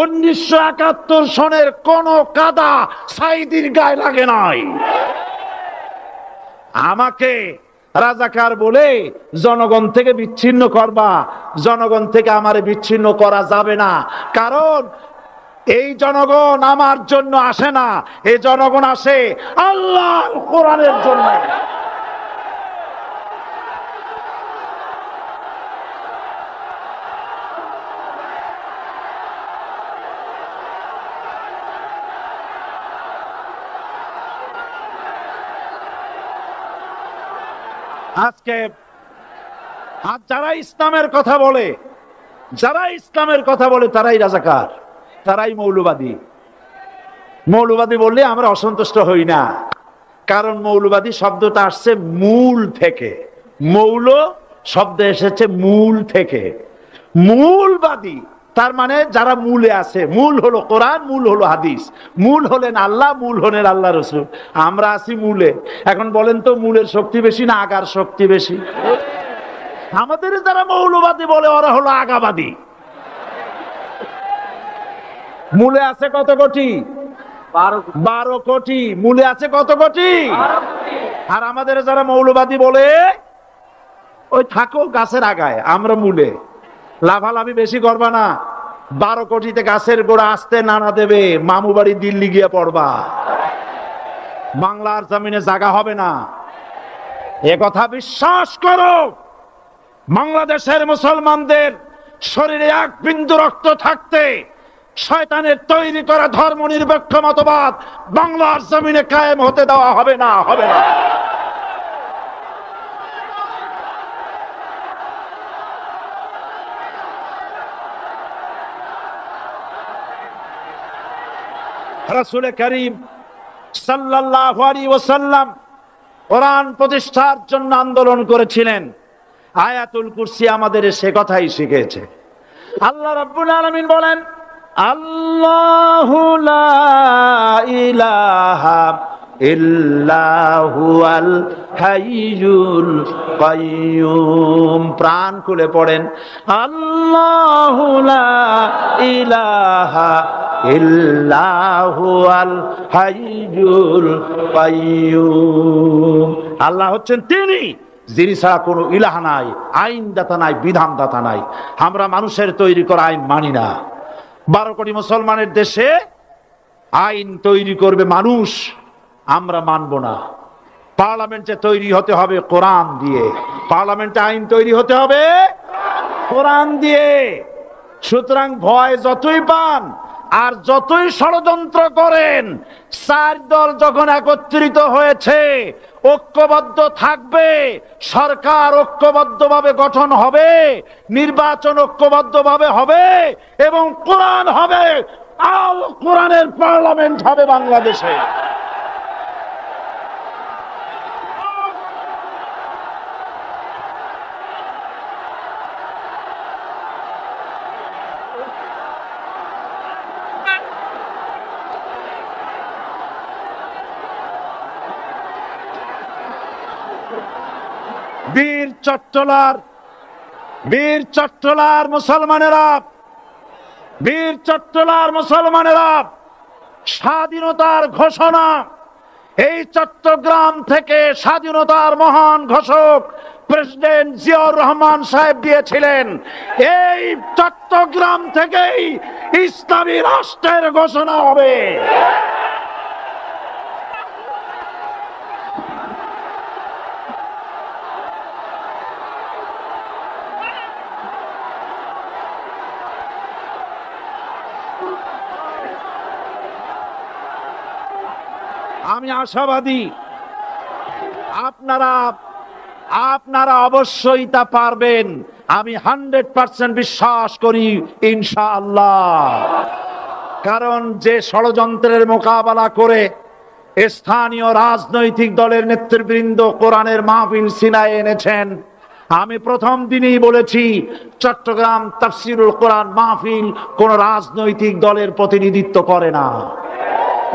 1971 সনের কোন কাদা সাঈদীর গায়ে লাগে নাই। আমাকে রাজাকার বলে জনগণ থেকে বিচ্ছিন্ন করবা, জনগণ থেকে আমারে বিচ্ছিন্ন করা যাবে না। কারণ এই জনগণ আমার জন্য আসে না, এই জনগণ আসে আল্লাহর কোরআনের জন্য। আজকে যারা ইসলামের কথা বলে, তারাই রাজাকার, তারাই মৌলবাদী। মৌলবাদী বললে আমরা অসন্তুষ্ট হই না, কারণ মৌলবাদী শব্দটা আসছে মূল থেকে। মৌল শব্দ এসেছে মূল থেকে। মূলবাদী তার মানে যারা মূলে আছে। মূল হলো কোরআন, মূল হলো হাদিস, মূল হলেন আল্লাহ, মূল হলেন আল্লাহ রসুল। আমরা আছি মূলে। এখন বলেন তো মূলের শক্তি বেশি না আগার শক্তি বেশি? আমাদের যারা মৌলবাদী বলে ওরা হলো আগাবাদী। মূলে আছে কত কোটি? 12 কোটি। মূলে আছে কত কোটি? আর আমাদের যারা মৌলবাদী বলে ওই থাকো গাছের আগায়, আমরা মূলে। লাভালাভি বেশি করবা না, 12 কোটিতে গাছের গোড়া আসতে নানা দেবে, মামু বাড়ি দিল্লি গিয়ে পড়বা, বাংলার জমিনে জায়গা হবে না। এ কথা বিশ্বাস করো। বাংলাদেশের মুসলমানদের শরীরে 1 বিন্দু রক্ত থাকতে শয়তানের তৈরি করা ধর্ম নিরপেক্ষ মতবাদ বাংলার জমিনে কায়েম হতে দেওয়া হবে না, হবে না। রাসূল করিম সাল্লাল্লাহু আলাইহি ওয়াসাল্লাম কোরআন প্রতিষ্ঠার জন্য আন্দোলন করেছিলেন। আয়াতুল কুরসি আমাদের সে কথাই শিখিয়েছে। আল্লাহ রাব্বুল আলামিন বলেন, আল্লাহু লা ইলাহা ইল্লাহু আল হাইয়ুল কাইয়ুম। প্রাণ খুলে পড়েন, আল্লাহু লা ইলাহা ইল্লাহু আল হাইয়ুল কাইয়ুম। আল্লাহ হচ্ছেন তিনি, যিনি ছাড়া কোনো ইলাহ নাই, আইনদাতা নাই, বিধানদাতা নাই। আমরা মানুষের তৈরি করা আইন মানি না। 12 কোটি মুসলমানের দেশে আইন তৈরি করবে মানুষ, আমরা মানব না। পার্লামেন্টে তৈরি হতে হবে কোরআন দিয়ে, পার্লামেন্টে আইন তৈরি হতে হবে কোরআন দিয়ে। সুতরাং ভয় যতই পান আর যতই ষড়যন্ত্র করেন, 4 দল যখন একত্রিত হয়েছে, ঐক্যবদ্ধ থাকবে, সরকার ঐক্যবদ্ধভাবে গঠন হবে, নির্বাচন ঐক্যবদ্ধভাবে হবে এবং কোরআন হবে, আল কোরআনের পার্লামেন্ট হবে বাংলাদেশে। চট্টলার মুসলমানেরা, বীর চট্টলার মুসলমানেরা, স্বাধীনতার ঘোষণা এই চট্টগ্রাম থেকে স্বাধীনতার মহান ঘোষক প্রেসিডেন্ট জিয়াউর রহমান সাহেব দিয়েছিলেন। এই চট্টগ্রাম থেকেই ইসলামী রাষ্ট্রের ঘোষণা হবে। আমি আশাবাদী আপনারা অবশ্যই তা পারবেন। আমি 100% বিশ্বাস করি ইনশাআল্লাহ। কারণ যে ষড়যন্ত্রের মোকাবেলা করে স্থানীয় রাজনৈতিক দলের নেতৃবৃন্দ কোরআনের মাহফিল সিনায় এনেছেন, আমি প্রথম দিনই বলেছি চট্টগ্রাম তাফসিরুল কোরআন মাহফিল কোন রাজনৈতিক দলের প্রতিনিধিত্ব করে না।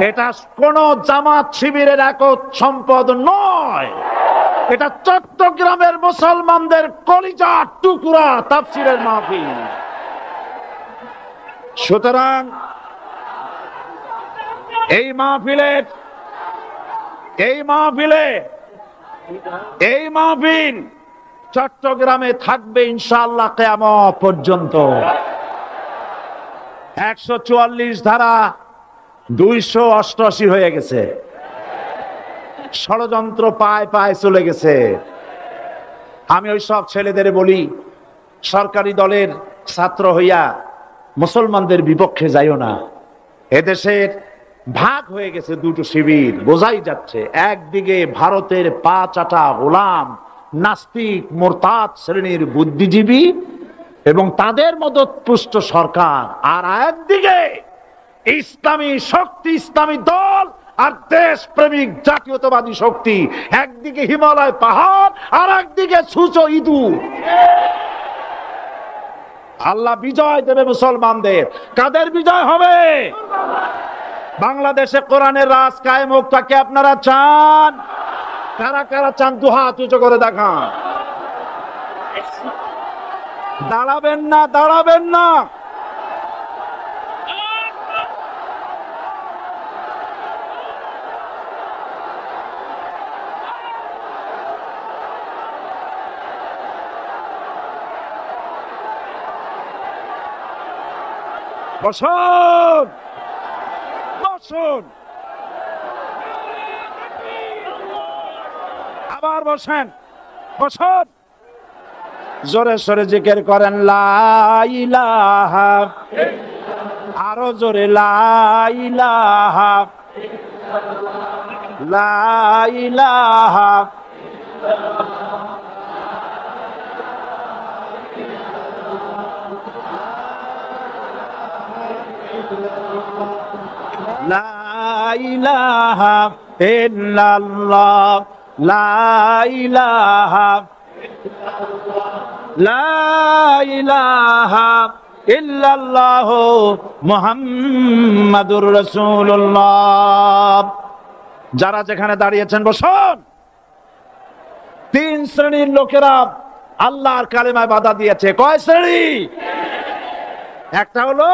এটা কোন জামাত শিবিরের একক সম্পদ নয়, এটা চট্টগ্রামের মুসলমানদের কলিজার টুকরা তাফসিরের মাহফিল। সুতরাং এই মাহফিল চট্টগ্রামে থাকবে ইনশাআল্লাহ কিয়ামত পর্যন্ত। 144 ধারা 288 হয়ে গেছে, ষড়যন্ত্র পায় পায় চলে গেছে। আমি ওই সব ছেলেদের বলি, সরকারি দলের ছাত্র হইয়া মুসলমানদের বিপক্ষে যাইও না। এদেশের ভাগ হয়ে গেছে দুটো শিবির, বোঝাই যাচ্ছে। একদিকে ভারতের পা চাটা গোলাম নাস্তিক মোরতাদ শ্রেণীর বুদ্ধিজীবী এবং তাদের মদতপুষ্ট সরকার, আর একদিকে ইসলামী শক্তি, ইসলামী দল আর দেশ প্রেমিক জাতীয়তাবাদী শক্তি। একদিকে হিমালয় পাহাড় আর একদিকে সূচো ইঁদুর। আল্লাহ বিজয় দেবে মুসলমানদের। কাদের বিজয় হবে? বাংলাদেশে কোরআনের রাজ কায়েম হোক, তাকে আপনারা চান? কারা কারা চান? দুহাত উঁচু করে দেখান। দাঁড়াবেন না, দাঁড়াবেন না। বসুন, বসুন, আবার বসেন, বসুন। জোরে সরে জিকির করেন লা ইলাহা, আরো জোরে লা ইলাহা, লা ইলাহা। লা ইলাহা ইল্লাল্লাহ, লা ইলাহা, লা ইলাহা ইল্লাল্লাহ মুহাম্মাদুর রাসূলুল্লাহ। যারা যেখানে দাঁড়িয়েছেন বসুন। 3 শ্রেণীর লোকেরা আল্লাহর কালেমায় বাধা দিয়েছে। কয় শ্রেণী? একটা হলো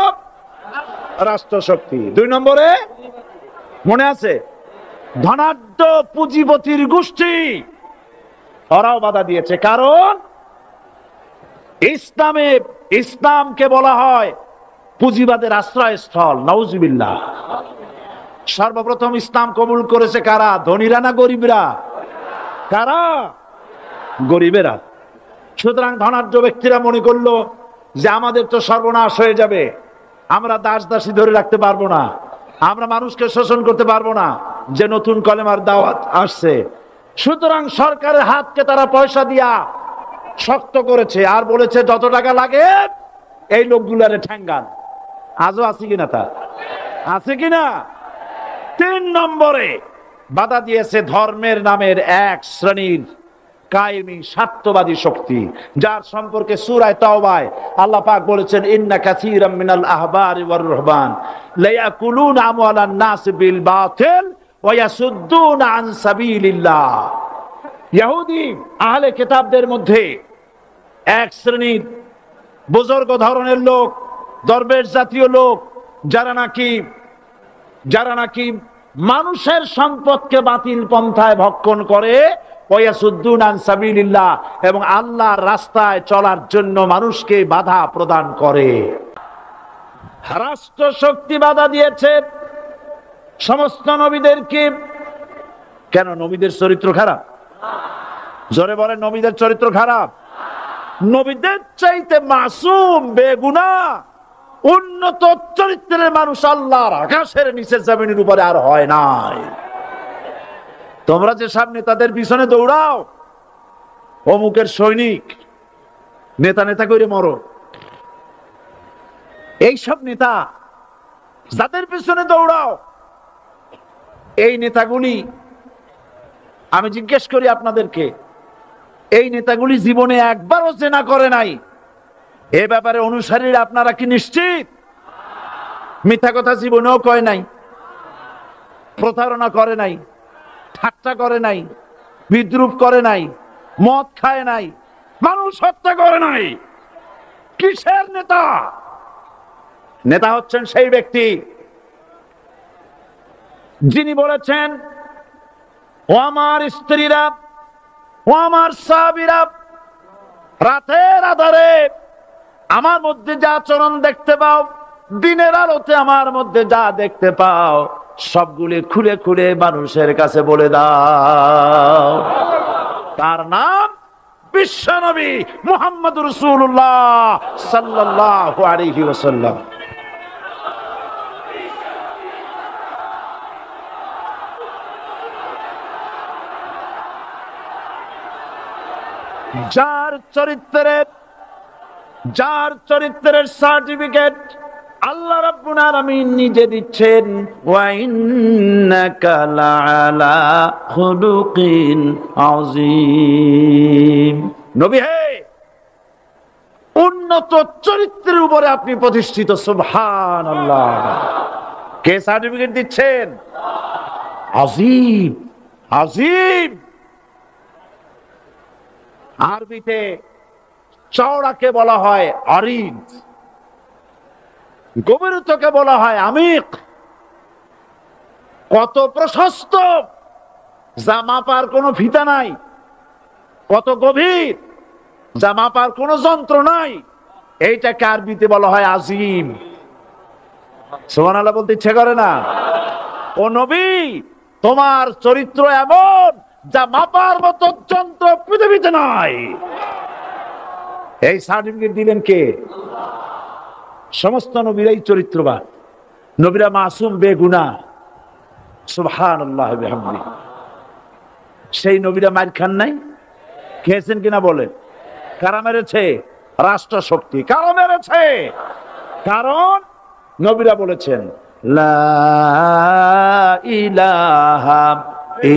রাষ্ট্রশক্তি, 2 নম্বরে মনে আছে ধনাঢ্য পুঁজিপতির গোষ্ঠী, ওরাও বাধা দিয়েছে। কারণ ইসলামকে বলা হয় পুঁজিবাদের আশ্রয়স্থল। নাউজুবিল্লাহ। সর্বপ্রথম ইসলাম কবুল করেছে কারা? ধনীরা না গরিবরা? কারা? গরিবেরা। সুতরাং ধনাঢ্য ব্যক্তিরা মনে করলো যে আমাদের তো সর্বনাশ হয়ে যাবে, আমরা দাস দাসী ধরে রাখতে পারবো না, আমরা মানুষকে শোষণ করতে পারবো না, যে নতুন কলেমার দাওয়াত আসছে। সুতরাং সরকারের হাতকে তারা পয়সা দিয়া শক্ত করেছে আর বলেছে যত টাকা লাগে এই লোকগুলারে ঠ্যাঙ্গান। আজও আছে কিনা? তা আছে কিনা? 3 নম্বরে বাধা দিয়েছে ধর্মের নামের এক শ্রেণীর কায়েমি স্বার্থবাদী শক্তি, যার সম্পর্কে সূরা তাওবায় আল্লাহ পাক বলেছেন ইন্না কাসীরাম মিনাল আহবারি ওয়ার রুহবান লা ইয়াকুলুনা আমওয়ালান নাস বিল বাতিল ওয়া ইয়াসুদ্দুনা আন সাবিলিল্লাহ। ইহুদি আহলে কিতাবদের মধ্যে এক শ্রেণীর বুজুর্গ ধরনের লোক, দরবেশ জাতীয় লোক, যারা নাকি মানুষের সম্পদকে বাতিল পন্থায় ভক্ষণ করে, ওয়াসুদ্দুন আন সাবিলিল্লাহ, এবং আল্লাহর রাস্তায় চলার জন্য মানুষকে বাধা প্রদান করে। রাষ্ট্র শক্তি বাধা দিয়েছে সমস্ত নবীদেরকে। কেন? নবীদের চরিত্র খারাপ? জোরে বলেন, নবীদের চরিত্র খারাপ? নবীদের চাইতে মাসুম, বেগুনাহ, উন্নত চরিত্রের মানুষ আল্লাহর আকাশের নিচে জমিনের উপরে আর হয় নাই। তোমরা যে সামনে তাদের পিছনে দৌড়াও, অমুকের সৈনিক, নেতা নেতা করে মরো, এইসব নেতা যাদের পিছনে দৌড়াও, এই নেতাগুলি, আমি জিজ্ঞেস করি আপনাদেরকে, এই নেতাগুলি জীবনে একবারও জেনা করে নাই? এ ব্যাপারে অনুসারীরা আপনারা কি নিশ্চিত? মিথ্যা কথা জীবনেও কয় নাই, প্রতারণা করে নাই, ঠাট্টা করে নাই, বিদ্রুপ করে নাই, মদ খায় নাই, মানুষ হত্যা করে নাই। কিসের নেতা? নেতা হচ্ছেন সেই ব্যক্তি যিনি বলেছেন, ও আমার স্ত্রীরা, ও আমার সাহাবীরা, রাতের আধারে আমার মধ্যে যা আচরণ দেখতে পাও, দিনের আলোতে আমার মধ্যে যা দেখতে পাও, সবগুলি খুলে খুলে মানুষের কাছে বলে দাও। তার নাম বিশ্বনবী মুহাম্মদুর রাসূলুল্লাহ সাল্লাল্লাহু আলাইহি ওয়াসাল্লাম। যার চরিত্রের সার্টিফিকেট আল্লাহ রাব্বুল আলামিন নিজে দিচ্ছেন, ওয়া ইন্নাকা লাআলা খুলুকিন আযীম। নবী হে, উন্নত চরিত্রের উপরে আপনি প্রতিষ্ঠিত। সুবহানাল্লাহ। কে সার্টিফিকেট দিচ্ছেন? আযীম, আযীম। আরবিতে চওড়াকে বলা হয় আরিদ, গভীরতাকে বলা হয় আমিক। কত প্রশস্ত, যা মাপার কোনো ফিতা নাই, কত গভীর, যা মাপার কোনো যন্ত্র নাই, এইটাকে আরবিতে বলা হয় আজিম। সুবহানাল্লাহ বলতে ইচ্ছে করে না? ও নবী, তোমার চরিত্র এমন যা মাপার মতো যন্ত্র পৃথিবীতে নাই। এই সার্টিফিকেট দিলেন কে? সমস্ত নবীরাই চরিত্রবান, নবীরা মাসুম, বেগুনাহ। সুবহানাল্লাহ বিহামদিহি। সেই নবীরা মার খান নাই? খেয়েছেন কিনা বলেন? কারা মেরেছে? রাষ্ট্র শক্তি। কারা মেরেছে? কারণ নবীরা বলেছেন, লা ইলাহা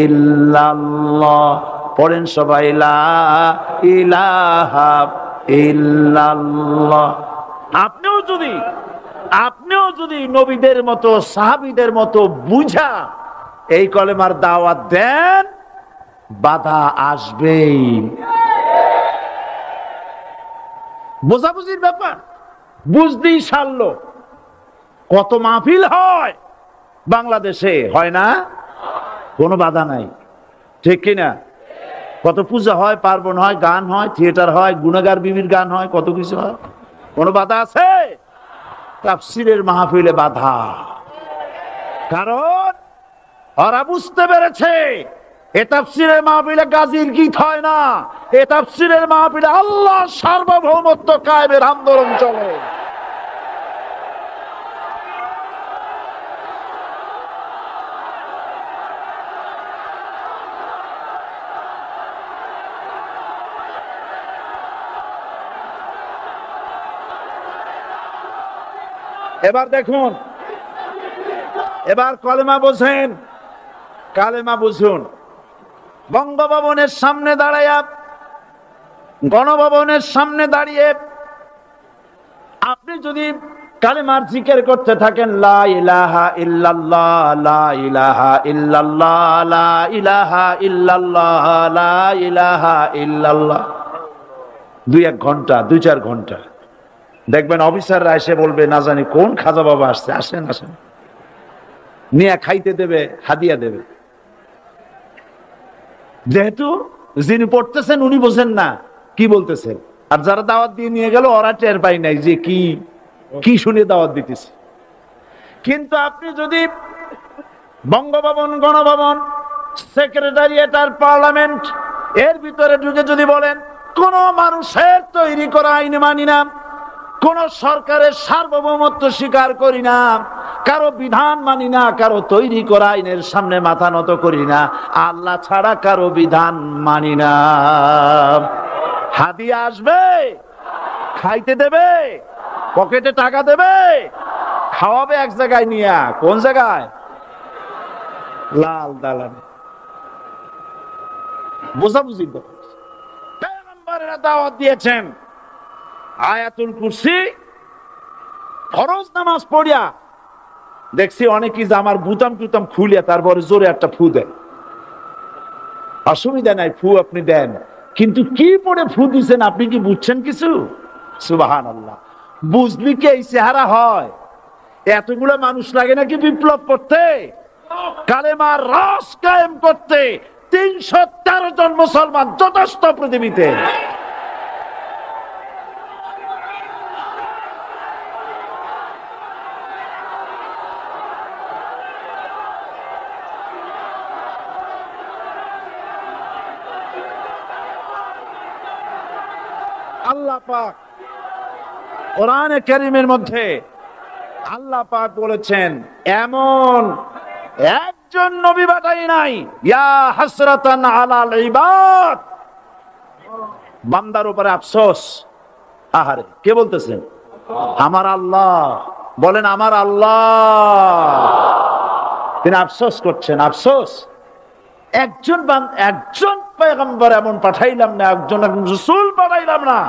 ইল্লাল্লাহ। পড়েন সবাই, লা ইলাহা ইল্লাল্লাহ। আপনিও যদি নবীদের মতো, সাহাবীদের মতো বুঝা এই কলেমার দাওয়াত দেন, বাধা আসবেই। বোঝাবুঝির ব্যাপার, বুঝতেই সারলো। কত মাহফিল হয় বাংলাদেশে, হয় না? কোনো বাধা নাই, ঠিক কিনা? কত পূজা হয়, পার্বণ হয়, গান হয়, থিয়েটার হয়, গুনাগার বিবির গান হয়, কত কিছু হয়। কোনো বাধা আছে? তাফসীরের মাহফিলে বাধা। কারণ ওরা বুঝতে পেরেছে এ তাফসীরের মাহফিলে গাজীর গীত হয় না, এ তাফসীরের মাহফিলে আল্লাহর সার্বভৌমত্ব কায়েমের আন্দোলন চলে। এবার দেখুন, এবার কলেমা বোঝেন, কালেমা বুঝুন। বঙ্গভবনের সামনে দাঁড়াইয়া, গণভবনের সামনে দাঁড়িয়ে আপনি যদি কালেমার জিকির করতে থাকেন, লা ইলাহা ইল্লাল্লাহ, লা ইলাহা ইল্লাল্লাহ, লা ইলাহা ইল্লাল্লাহ, লা ইলাহা ইল্লাল্লাহ। 2-1 ঘন্টা, 2-4 ঘন্টা দেখবেন অফিসাররা এসে বলবে, না জানি কোন খাজা বাবা আসছে, আসেন আসেন, নিয়ে খাইতে দেবে, হাদিয়া দেবে। যেহেতু যিনি পড়তেছেন উনি বোঝেন না কি বলতেছেন, আর যারা দাওয়াত দিয়ে নিয়ে গেল ওরা টের পায় নাই যে কি কি শুনে দাওয়াত দিতেছে। কিন্তু আপনি যদি বঙ্গভবন, গণভবন, সেক্রেটারিয়েট আর পার্লামেন্ট এর ভিতরে ঢুকে যদি বলেন, কোন মানুষের তৈরি করা আইন মানি না, কোন সরকারের সার্বভৌমত্ব স্বীকার করি না, কারো বিধান মানি না, কারো তৈরি করা আইনের সামনে মাথা নত করি না, আল্লাহ ছাড়া কারো বিধান মানি না, হাদিয়া আসবে, খাইতে দেবে, পকেটে টাকা দেবে, খাওয়াবে এক জায়গায় নিয়ে। কোন জায়গায়? লাল দালানে। বুঝাবুঝি তো পয়গম্বরেরা দাওয়াত দিয়েছেন, আয়াতুল কুরসি ফরজ নামাজ পড়িয়া দেখছি অনেকেই যে আমার বুতাম টুতাম খুলিয়া তারপরে জোরে একটা ফু দেন। অসুবিধা নাই, ফু আপনি দেন, কিন্তু কি পড়ে ফু দিচ্ছেন আপনি কি বুঝছেন কিছু? সুবহানাল্লাহ। বুঝলি কি এই চেহারা হয়? এতগুলো মানুষ লাগে নাকি বিপ্লব করতে, কালেমার রস কায়েম করতে? 313 জন মুসলমান যথেষ্ট পৃথিবীতে। আল্লাহ পাক কোরআনে কারীমের মধ্যে আল্লাহ পাক বলেছেন, এমন একজন নবী পাঠাই নাই, ইয়া হাসরাতান আলাল ইবাদ, বান্দার উপরে আফসোস। আহারে, কে বলতেছেন? আমার আল্লাহ। বলেন আমার আল্লাহ। তিনি আফসোস করছেন, আফসোস একজন পয়গম্বর এমন পাঠাইলাম না, একজন রাসূল পাঠাইলাম না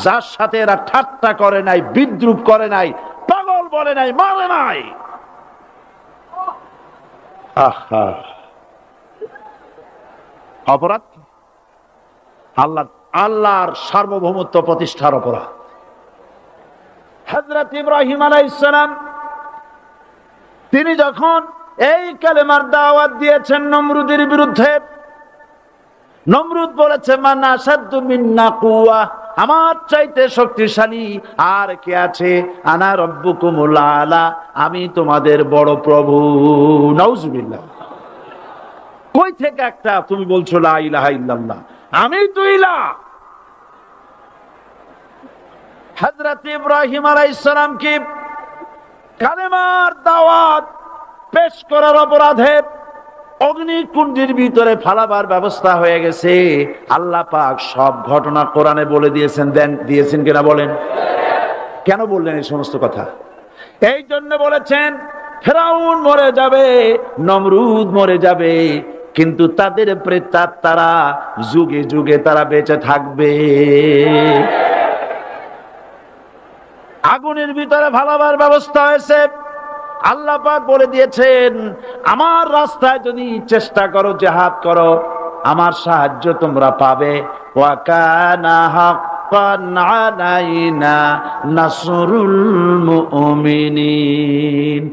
যার সাথে এরা ঠাট্টা করে নাই, বিদ্রুপ করে নাই, পাগল বলে নাই, মারে নাই। আহা, অপরাধ আল্লাহর সার্বভৌমত্ব প্রতিষ্ঠার অপরাধ। হযরত ইব্রাহিম আলাইহিস সালাম তিনি যখন এই কালেমার দাওয়াত দিয়েছেন নমরুদের বিরুদ্ধে, নমরুদ বলেছে, মান আসাদ্দু মিন্না কুওয়া, আমার চাইতে শক্তিশালী আর কে আছে? আনা রব্বুকুমুল আলা, আমি তোমাদের বড় প্রভু। নাউজুবিল্লাহ। কই থেকে একটা তুমি বলছো লা ইলাহা ইল্লাল্লাহ, আমি তো ইলাহ। হযরত ইব্রাহিম আলাইহিস সালাম কি কালেমার দাওয়াত পেশ করার অপরাধে অগ্নিকুণ্ডের ভিতরে ফালাবার ব্যবস্থা হয়ে গেছে। আল্লাহ পাক সব ঘটনা কোরআনে বলে দিয়েছেন, দিয়েছেন কিনা বলেন? কেন বললেন এই সমস্ত কথা? এই জন্য বলেছেন, ফেরাউন মরে যাবে, নমরুদ মরে যাবে, কিন্তু তাদের প্রেতাত্মারা যুগে যুগে তারা বেঁচে থাকবে। আগুনের ভিতরে ফালাবার ব্যবস্থা হয়েছে। আল্লাহ পাক বলে দিয়েছেন, আমার রাস্তায় যদি চেষ্টা করো, জিহাদ করো, আমার সাহায্য তোমরা পাবে। ওয়া কানা হাক্কান আলাইনা নাসরুল মুমিনিন।